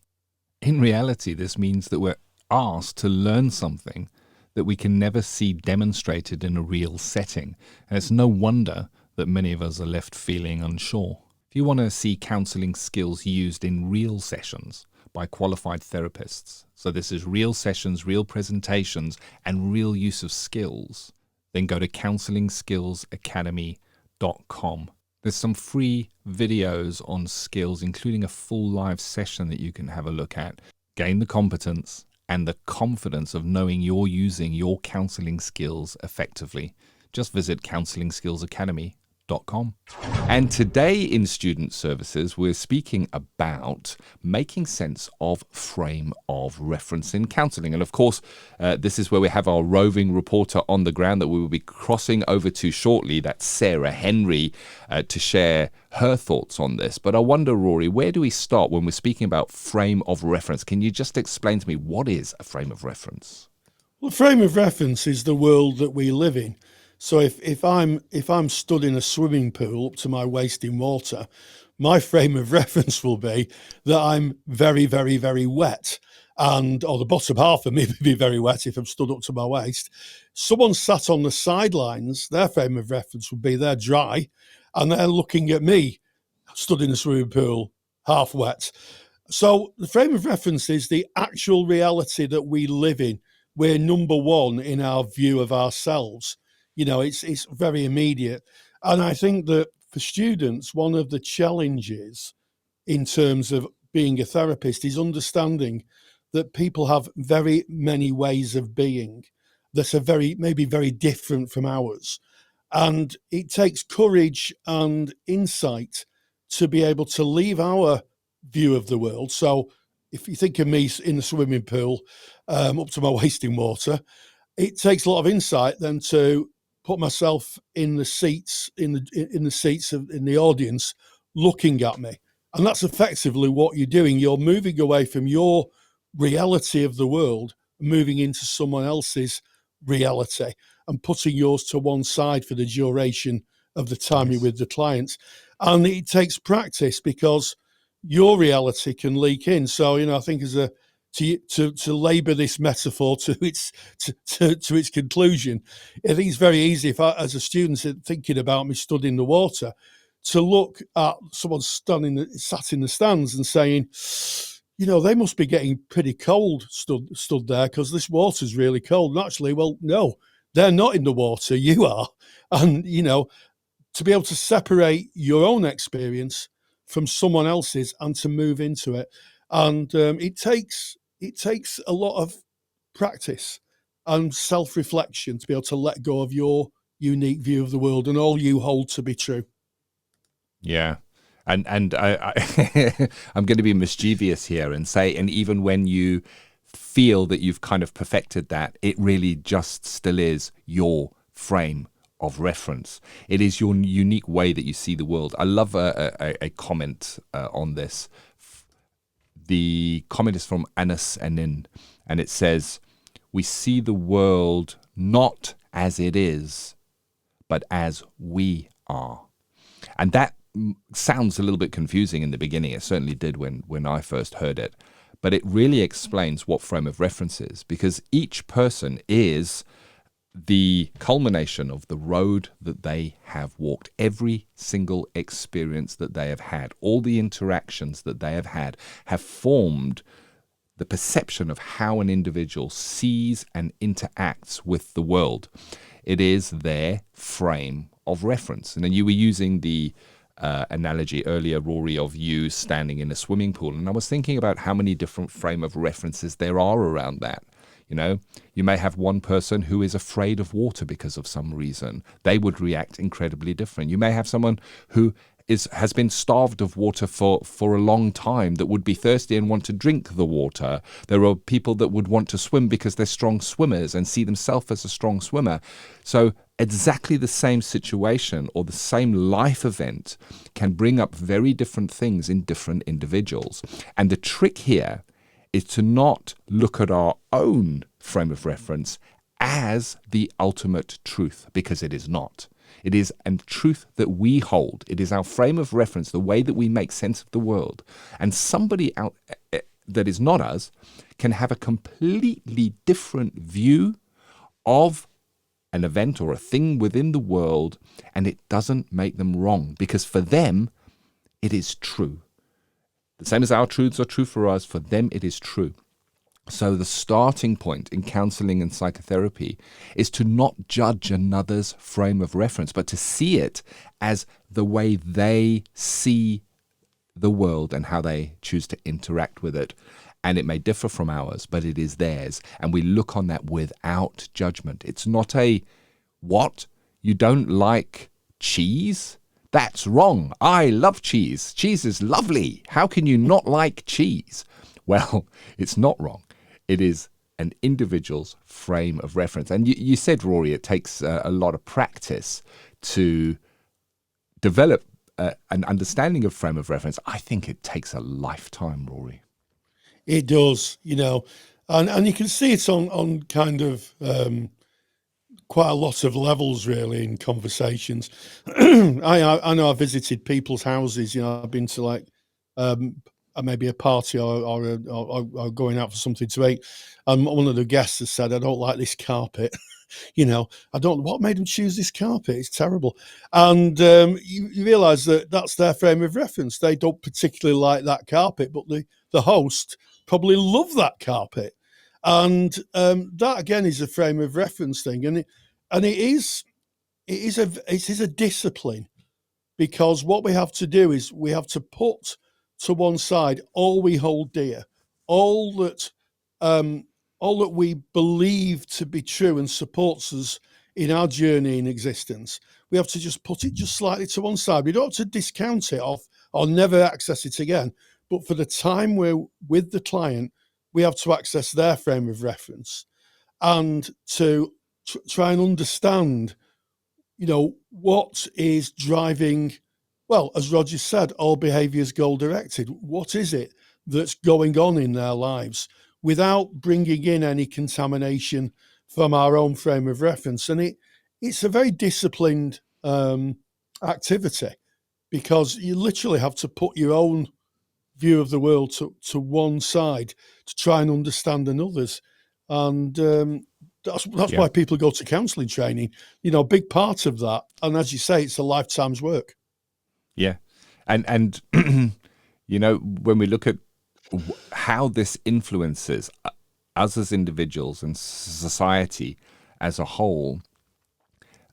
In reality, this means that we're asked to learn something that we can never see demonstrated in a real setting. And it's no wonder that many of us are left feeling unsure. If you want to see counselling skills used in real sessions by qualified therapists, so this is real sessions, real presentations, and real use of skills, then go to counsellingskillsacademy.com. There's some free videos on skills, including a full live session that you can have a look at. Gain the competence and the confidence of knowing you're using your counselling skills effectively. Just visit counsellingskillsacademy.com. And today in Student Services, we're speaking about making sense of frame of reference in counselling. And of course, this is where we have our roving reporter on the ground that we will be crossing over to shortly. That's Sarah Henry, to share her thoughts on this. But I wonder, Rory, where do we start when we're speaking about frame of reference? Can you just explain to me what is a frame of reference? Well, frame of reference is the world that we live in. So if I'm stood in a swimming pool up to my waist in water, my frame of reference will be that I'm very, very, very wet, or the bottom half of me would be very wet if I'm stood up to my waist. Someone sat on the sidelines, their frame of reference would be they're dry, and they're looking at me stood in a swimming pool, half wet. So the frame of reference is the actual reality that we live in. We're number one in our view of ourselves. You know, it's very immediate. And I think that for students, one of the challenges in terms of being a therapist is understanding that people have very many ways of being that are maybe very different from ours. And it takes courage and insight to be able to leave our view of the world. So if you think of me in the swimming pool, up to my waist in water, it takes a lot of insight then to put myself in the seats in the audience looking at me. And that's effectively what you're doing. You're moving away from your reality of the world moving into someone else's reality and putting yours to one side for the duration of the time you're with the clients. And it takes practice, because your reality can leak in. So, I think to labour this metaphor to its conclusion, I think it's very easy, if I, as a student thinking about me studying the water, to look at someone sat in the stands and saying, they must be getting pretty cold stood there, because this water's really cold. And actually, well, no, they're not in the water, you are. And, to be able to separate your own experience from someone else's and to move into it. And it takes a lot of practice and self-reflection to be able to let go of your unique view of the world and all you hold to be true. Yeah. And I'm going to be mischievous here and say, and even when you feel that you've kind of perfected that, it really just still is your frame of reference. It is your unique way that you see the world. I love a comment on this. The comment is from Anas Anin, and it says, "We see the world not as it is, but as we are." And that sounds a little bit confusing in the beginning. It certainly did when I first heard it. But it really explains what frame of reference is, because each person is the culmination of the road that they have walked. Every single experience that they have had, all the interactions that they have formed the perception of how an individual sees and interacts with the world. It is their frame of reference. And then you were using the analogy earlier, Rory, of you standing in a swimming pool. And I was thinking about how many different frame of references there are around that. You may have one person who is afraid of water because of some reason. They would react incredibly different. You may have someone who has been starved of water for a long time that would be thirsty and want to drink the water. There are people that would want to swim because they're strong swimmers and see themselves as a strong swimmer. So exactly the same situation or the same life event can bring up very different things in different individuals. And the trick here is to not look at our own frame of reference as the ultimate truth, because it is not. It is a truth that we hold. It is our frame of reference, the way that we make sense of the world. And somebody out that is not us can have a completely different view of an event or a thing within the world, and it doesn't make them wrong, because for them, it is true. The same as our truths are true for us, for them it is true. So the starting point in counseling and psychotherapy is to not judge another's frame of reference, but to see it as the way they see the world and how they choose to interact with it. And it may differ from ours, but it is theirs. And we look on that without judgment. It's not a, what? You don't like cheese? That's wrong. I love cheese. Cheese is lovely. How can you not like cheese? Well, it's not wrong. It is an individual's frame of reference. And you said, Rory, it takes a lot of practice to develop an understanding of frame of reference. I think it takes a lifetime, Rory. It does, and you can see it on kind of quite a lot of levels, really, in conversations. I know I visited people's houses. I've been to like maybe a party or going out for something to eat, and one of the guests has said, "I don't like this carpet." What made them choose this carpet? It's terrible. And you realise that that's their frame of reference. They don't particularly like that carpet, but the host probably love that carpet. And that again is a frame of reference thing, and it is a discipline, because what we have to do is we have to put to one side all we hold dear, all that we believe to be true and supports us in our journey in existence. We have to just put it just slightly to one side. We don't have to discount it off or never access it again. But for the time we're with the client, we have to access their frame of reference and to try and understand, what is driving, well, as Roger said, all behaviour is goal directed. What is it that's going on in their lives? without bringing in any contamination from our own frame of reference. And it's a very disciplined activity, because you literally have to put your own view of the world to one side to try and understand another's. And that's why people go to counselling training, a big part of that. And as you say, it's a lifetime's work. Yeah. And when we look at how this influences us as individuals and society as a whole,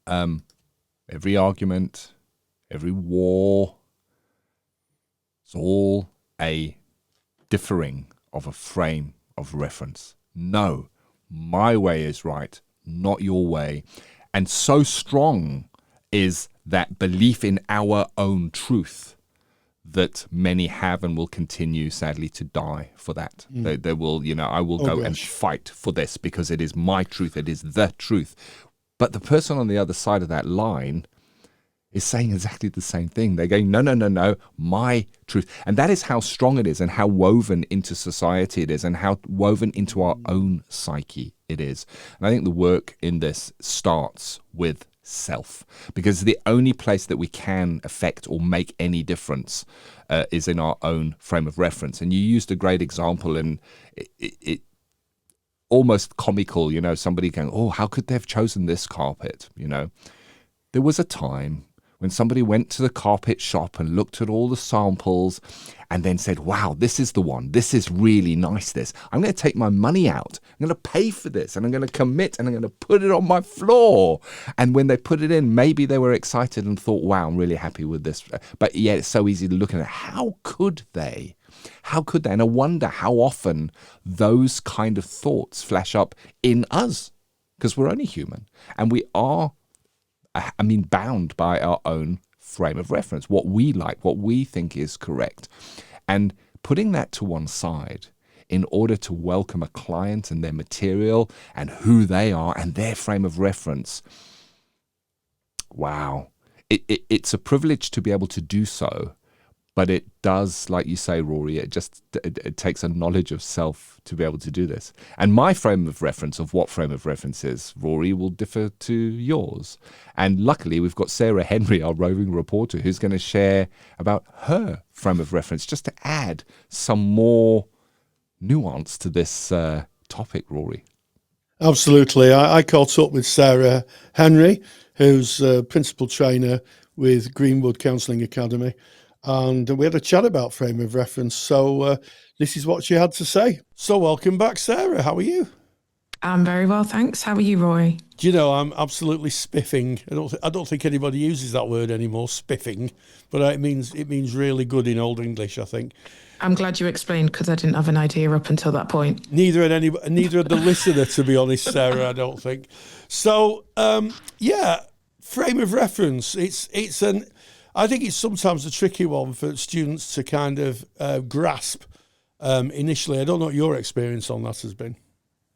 every argument, every war, it's all a differing of a frame of reference. No, my way is right, not your way. And so strong is that belief in our own truth that many have and will continue, sadly, to die for that. They will, I will go and fight for this because it is my truth, it is the truth. But the person on the other side of that line is saying exactly the same thing. They're going, no, my truth. And that is how strong it is, and how woven into society it is, and how woven into our own psyche it is. And I think the work in this starts with self, because the only place that we can affect or make any difference is in our own frame of reference. And you used a great example, and it almost comical, somebody going, oh, how could they have chosen this carpet? There was a time when somebody went to the carpet shop and looked at all the samples and then said, wow, this is the one. This is really nice, this. I'm going to take my money out. I'm going to pay for this, and I'm going to commit, and I'm going to put it on my floor. And when they put it in, maybe they were excited and thought, wow, I'm really happy with this. But yet it's so easy to look at it. How could they? How could they? And I wonder how often those kind of thoughts flash up in us, because we're only human, and we are bound by our own frame of reference, what we like, what we think is correct. And putting that to one side in order to welcome a client and their material and who they are and their frame of reference, wow. It's a privilege to be able to do so. But it does, like you say, Rory, it takes a knowledge of self to be able to do this. And my frame of reference of what frame of reference is, Rory, will differ to yours. And luckily, we've got Sarah Henry, our roving reporter, who's going to share about her frame of reference, just to add some more nuance to this topic, Rory. Absolutely. I caught up with Sarah Henry, who's a principal trainer with Greenwood Counselling Academy. And we had a chat about frame of reference. So this is what she had to say. So welcome back, Sarah. How are you? I'm very well, thanks. How are you, Rory? Do you know, I'm absolutely spiffing. I don't think anybody uses that word anymore, spiffing, but it means really good in Old English, I think. I'm glad you explained, because I didn't have an idea up until that point. Neither had the listener, to be honest, Sarah, I don't think. So, frame of reference. I think it's sometimes a tricky one for students to kind of grasp initially. I don't know what your experience on that has been.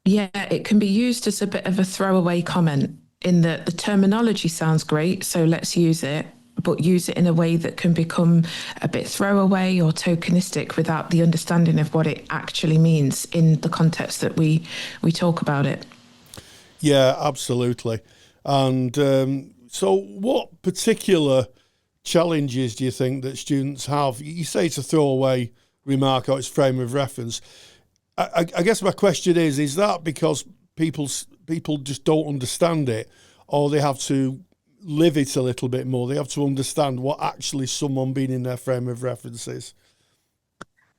Yeah, it can be used as a bit of a throwaway comment, in that the terminology sounds great, so let's use it, but use it in a way that can become a bit throwaway or tokenistic without the understanding of what it actually means in the context that we talk about it. Yeah, absolutely. And so what particular challenges do you think that students have? You say it's a throwaway remark or it's frame of reference. I guess my question is that because people just don't understand it, or they have to live it a little bit more? They have to understand what actually someone being in their frame of reference is?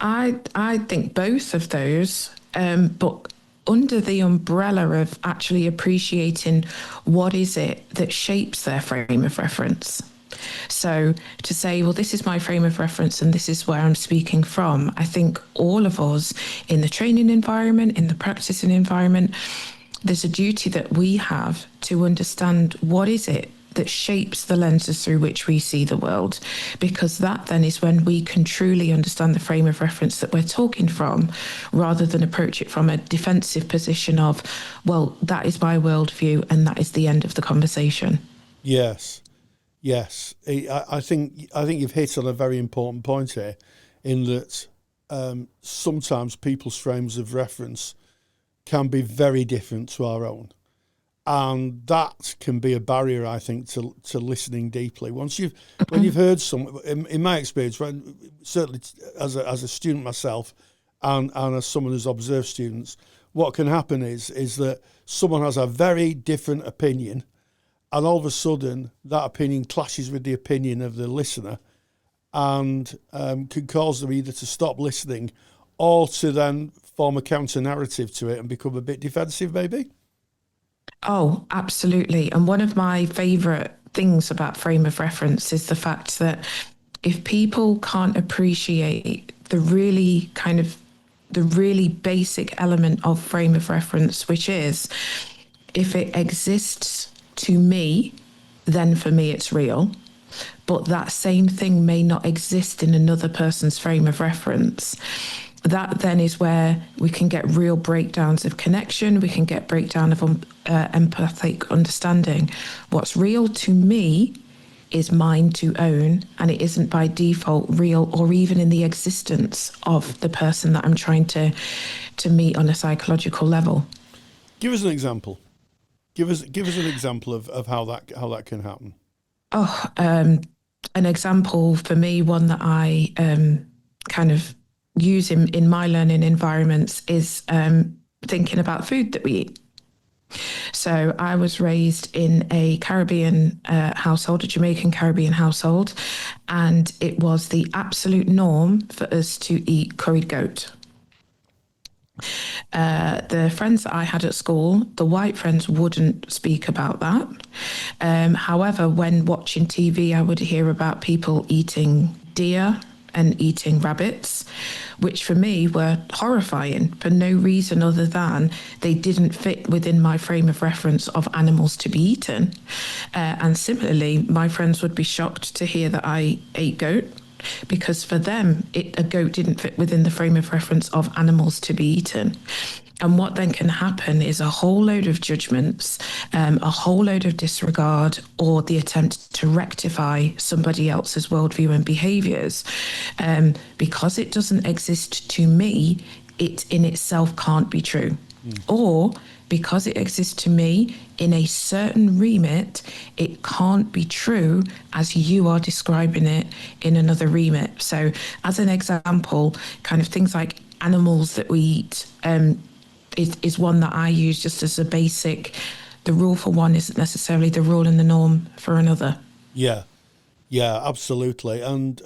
I think both of those, but under the umbrella of actually appreciating what is it that shapes their frame of reference. So to say, well, this is my frame of reference and this is where I'm speaking from, I think all of us in the training environment, in the practicing environment, there's a duty that we have to understand what is it that shapes the lenses through which we see the world, because that then is when we can truly understand the frame of reference that we're talking from, rather than approach it from a defensive position of, well, that is my worldview and that is the end of the conversation. Yes. I think you've hit on a very important point here, in that sometimes people's frames of reference can be very different to our own. And that can be a barrier, I think, to listening deeply. When you've heard some, in my experience, certainly as a student myself, and as someone who's observed students, what can happen is that someone has a very different opinion, and all of a sudden that opinion clashes with the opinion of the listener, and can cause them either to stop listening or to then form a counter narrative to it and become a bit defensive, maybe. Oh, absolutely. And one of my favourite things about frame of reference is the fact that if people can't appreciate the really basic element of frame of reference, which is if it exists to me, then for me it's real. But that same thing may not exist in another person's frame of reference. That then is where we can get real breakdowns of connection. We can get breakdown of empathic understanding. What's real to me is mine to own, and it isn't by default real or even in the existence of the person that I'm trying to meet on a psychological level. Give us an example. Give us an example of how that can happen. An example for me, one that I kind of use in my learning environments is thinking about food that we eat. So I was raised in a Caribbean household, a Jamaican Caribbean household, and it was the absolute norm for us to eat curried goat. The friends that I had at school, the white friends wouldn't speak about that. However, when watching TV, I would hear about people eating deer and eating rabbits, which for me were horrifying for no reason other than they didn't fit within my frame of reference of animals to be eaten. And similarly, my friends would be shocked to hear that I ate goat, because for them, a goat didn't fit within the frame of reference of animals to be eaten. And what then can happen is a whole load of judgments, a whole load of disregard, or the attempt to rectify somebody else's worldview and behaviours. Because it doesn't exist to me, it in itself can't be true. Or because it exists to me in a certain remit, it can't be true as you are describing it in another remit. So as an example, kind of things like animals that we eat, is one that I use just as a basic. The rule for one isn't necessarily the rule and the norm for another. Yeah, absolutely. And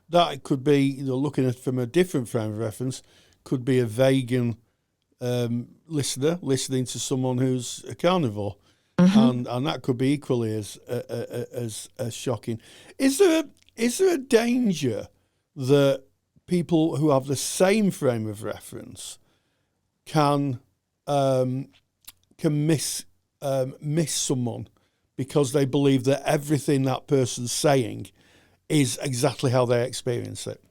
that could be, looking at it from a different frame of reference, could be a vegan listener listening to someone who's a carnivore. Mm-hmm. And that could be equally as shocking. Is there a danger that people who have the same frame of reference can miss someone because they believe that everything that person's saying is exactly how they experience it?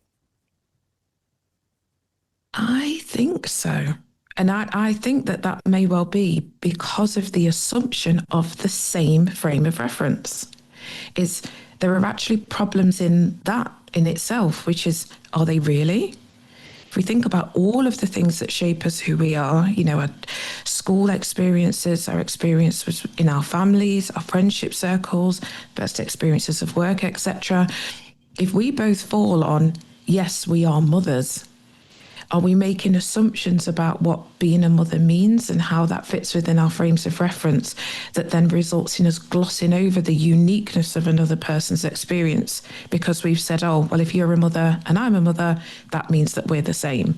I think so. And I think that may well be because of the assumption of the same frame of reference. There are actually problems in that in itself, which is, are they really? If we think about all of the things that shape us who we are, our school experiences, our experiences in our families, our friendship circles, best experiences of work, etc. If we both fall on, yes, we are mothers, are we making assumptions about what being a mother means and how that fits within our frames of reference that then results in us glossing over the uniqueness of another person's experience because we've said, oh, well, if you're a mother and I'm a mother, that means that we're the same.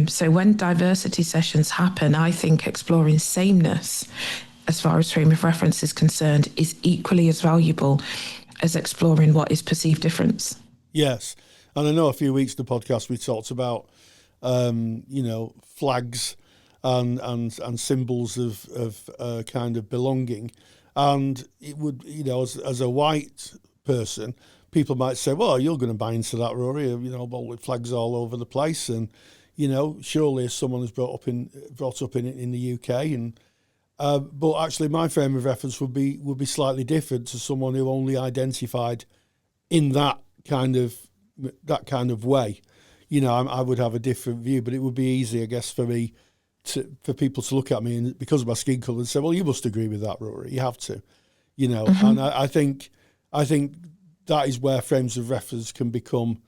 So when diversity sessions happen, I think exploring sameness as far as frame of reference is concerned is equally as valuable as exploring what is perceived difference. Yes. And I know a few weeks in the podcast we talked about flags and symbols of kind of belonging, and it would, as a white person, people might say, "Well, you're going to buy into that, Rory. Well, with flags all over the place, and surely as someone who's brought up in the UK, and but actually my frame of reference would be slightly different to someone who only identified in that kind of way." I would have a different view, but it would be easy, I guess, for people to look at me and because of my skin colour and say, well, you must agree with that, Rory. You have to, and I think that is where frames of reference can become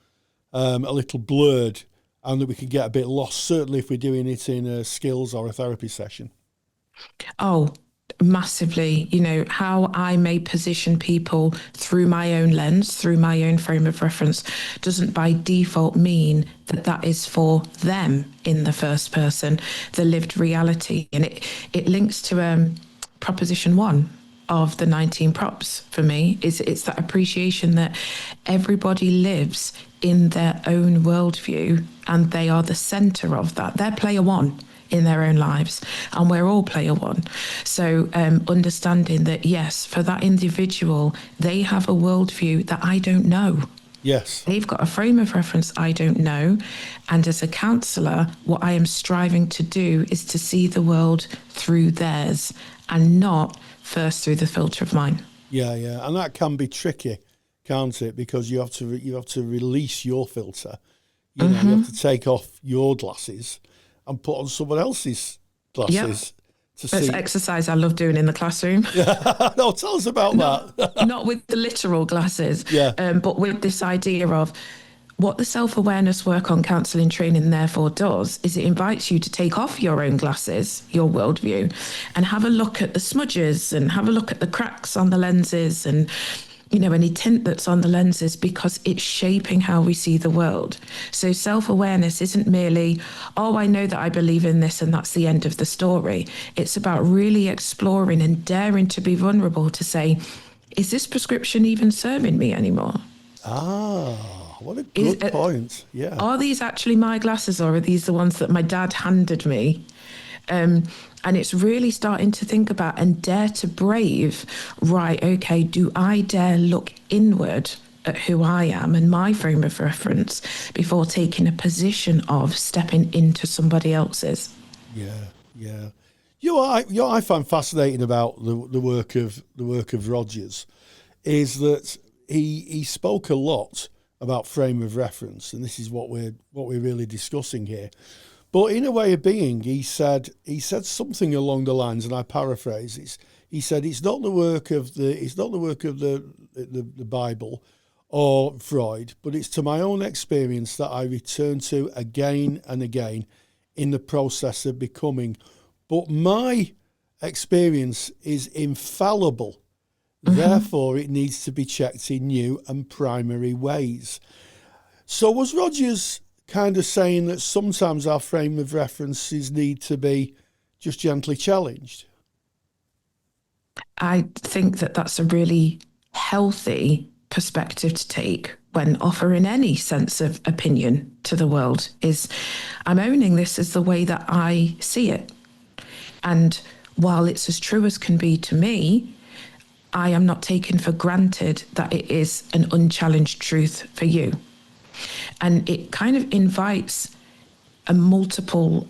a little blurred, and that we can get a bit lost, certainly if we're doing it in a skills or a therapy session. Oh, massively. How I may position people through my own lens, through my own frame of reference, doesn't by default mean that is for them in the first person, the lived reality. And it links to proposition 1 of the 19 props for me. It's that appreciation that everybody lives in their own worldview and they are the center of that. They're player 1 in their own lives, and we're all player 1. So understanding that, yes, for that individual, they have a worldview that I don't know. Yes. They've got a frame of reference I don't know. And as a counsellor, what I am striving to do is to see the world through theirs and not first through the filter of mine. Yeah. And that can be tricky, can't it? Because you have to release your filter. You have to take off your glasses and put on someone else's glasses. Yep. That's exercise I love doing in the classroom. No, tell us about that. Not with the literal glasses, but with this idea of what the self-awareness work on counselling training therefore does is it invites you to take off your own glasses, your worldview, and have a look at the smudges and have a look at the cracks on the lenses and any tint that's on the lenses, because it's shaping how we see the world. So self-awareness isn't merely, I know that I believe in this and that's the end of the story. It's about really exploring and daring to be vulnerable to say, is this prescription even serving me anymore? What a good point. Yeah. Are these actually my glasses, or are these the ones that my dad handed me? And it's really starting to think about and dare to brave, right, okay, do I dare look inward at who I am and my frame of reference before taking a position of stepping into somebody else's? Yeah. I find fascinating about the work of Rogers is that he spoke a lot about frame of reference, and this is what we're really discussing here. But in a way of being, he said something along the lines, and I paraphrase. He said it's not the work of the Bible or Freud, but it's to my own experience that I return to again and again in the process of becoming. But my experience is infallible. Therefore, it needs to be checked in new and primary ways. So was Rogers kind of saying that sometimes our frame of references need to be just gently challenged? I think that that's a really healthy perspective to take when offering any sense of opinion to the world, is I'm owning this as the way that I see it. And while it's as true as can be to me, I am not taking for granted that it is an unchallenged truth for you. And it kind of invites a multiple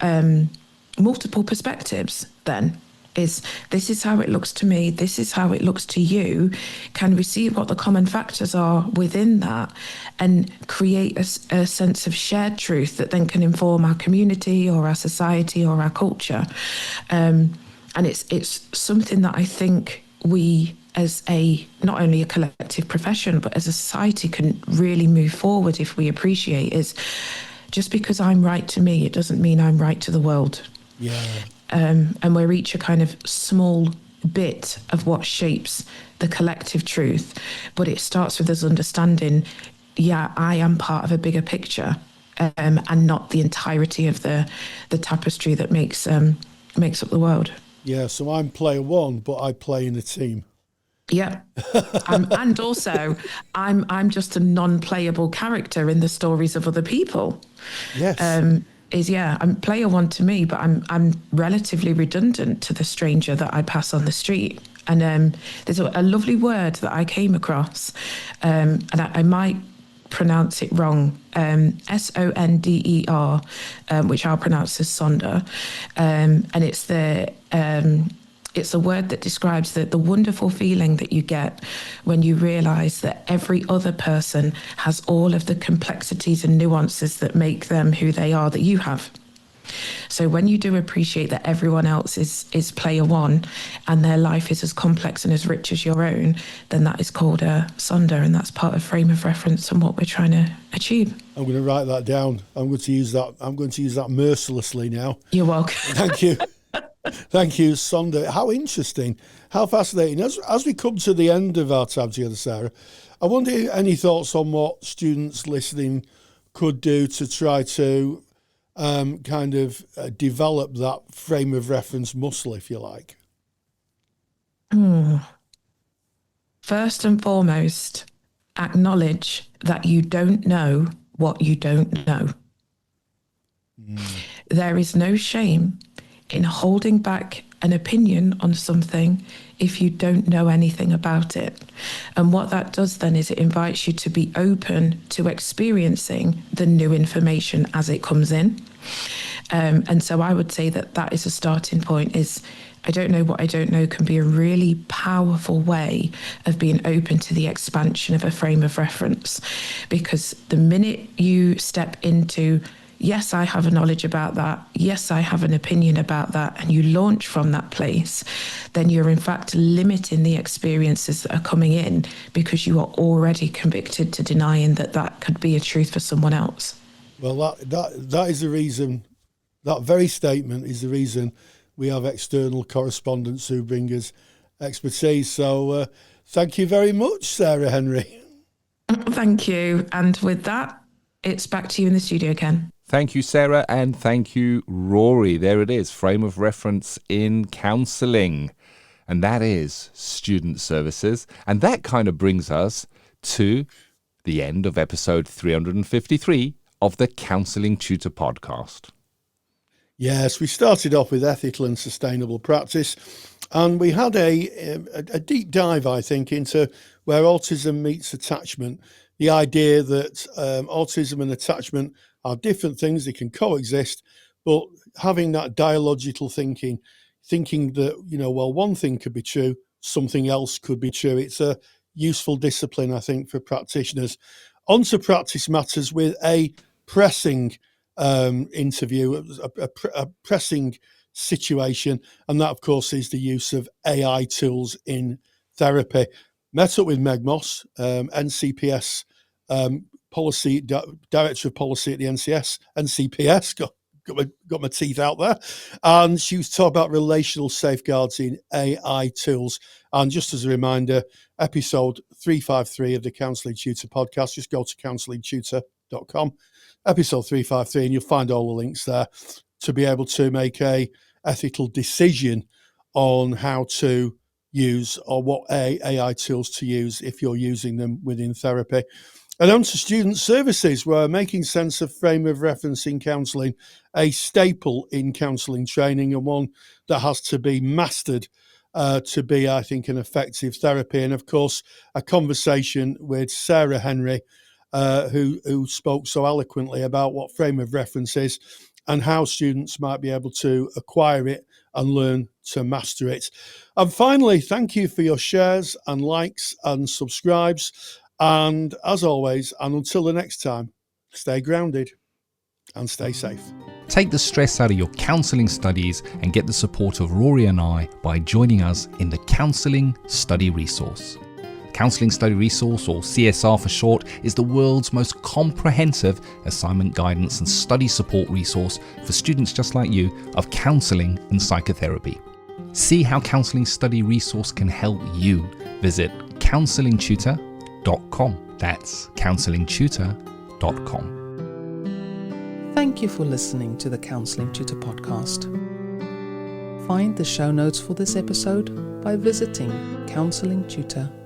perspectives then. This is how it looks to me, this is how it looks to you. Can we see what the common factors are within that and create a sense of shared truth that then can inform our community or our society or our culture? And it's something that I think we, as not only a collective profession, but as a society, can really move forward if we appreciate is just because I'm right to me, it doesn't mean I'm right to the world. Yeah. And we're each a kind of small bit of what shapes the collective truth. But it starts with us understanding, I am part of a bigger picture, and not the entirety of the tapestry that makes up the world. Yeah, so I'm player 1, but I play in a team. Yeah, and also I'm just a non-playable character in the stories of other people. Yes. I'm player 1 to me, but I'm relatively redundant to the stranger that I pass on the street. And there's a lovely word that I came across, and I might pronounce it wrong, SONDER, which I'll pronounce as Sonder, and it's It's a word that describes the wonderful feeling that you get when you realise that every other person has all of the complexities and nuances that make them who they are that you have. So when you do appreciate that everyone else is player one and their life is as complex and as rich as your own, then that is called a sonder, and that's part of frame of reference and what we're trying to achieve. I'm going to write that down. I'm going to use that mercilessly now. You're welcome. Thank you. Thank you, Sonder. How interesting. How fascinating. As we come to the end of our time together, Sarah, I wonder any thoughts on what students listening could do to try to develop that frame of reference muscle, if you like? First and foremost, acknowledge that you don't know what you don't know. There is no shame in holding back an opinion on something if you don't know anything about it. And what that does then is it invites you to be open to experiencing the new information as it comes in. And so I would say that is a starting point. Is I don't know what I don't know can be a really powerful way of being open to the expansion of a frame of reference. Because the minute you step into, yes, I have a knowledge about that, yes, I have an opinion about that, and you launch from that place, then you're in fact limiting the experiences that are coming in because you are already convicted to denying that could be a truth for someone else. Well, that is the reason, that very statement is the reason we have external correspondents who bring us expertise. So thank you very much, Sarah Henry. Thank you. And with that, it's back to you in the studio, Ken. Thank you, Sarah, and thank you, Rory. There it is, frame of reference in counselling. And that is student services. And that kind of brings us to the end of episode 353 of the Counselling Tutor Podcast. Yes, we started off with ethical and sustainable practice, and we had a deep dive, I think, into where autism meets attachment. The idea that autism and attachment are different things, they can coexist, but having that dialogical thinking that, one thing could be true, something else could be true. It's a useful discipline, I think, for practitioners. On to practice matters with a pressing interview, a pressing situation, and that, of course, is the use of AI tools in therapy. Met up with Meg Moss, NCPS policy director of policy at the NCPS. Got my teeth out there, and she was talking about relational safeguards in AI tools. And just as a reminder, episode 353 of the Counselling Tutor Podcast. Just go to counsellingtutor.com. Episode 353, and you'll find all the links there to be able to make a ethical decision on how to use or what AI tools to use if you're using them within therapy. And on to student services, where making sense of frame of reference in counselling, a staple in counselling training and one that has to be mastered to be, I think, an effective therapy. And of course, a conversation with Sarah Henry, who spoke so eloquently about what frame of reference is and how students might be able to acquire it and learn to master it. And finally, thank you for your shares and likes and subscribes. And as always, and until the next time, stay grounded and stay safe. Take the stress out of your counselling studies and get the support of Rory and I by joining us in the Counselling Study Resource. Counselling Study Resource, or CSR for short, is the world's most comprehensive assignment guidance and study support resource for students just like you of counselling and psychotherapy. See how Counselling Study Resource can help you. Visit counsellingtutor.com. That's counsellingtutor.com. Thank you for listening to the Counselling Tutor Podcast. Find the show notes for this episode by visiting counsellingtutor.com.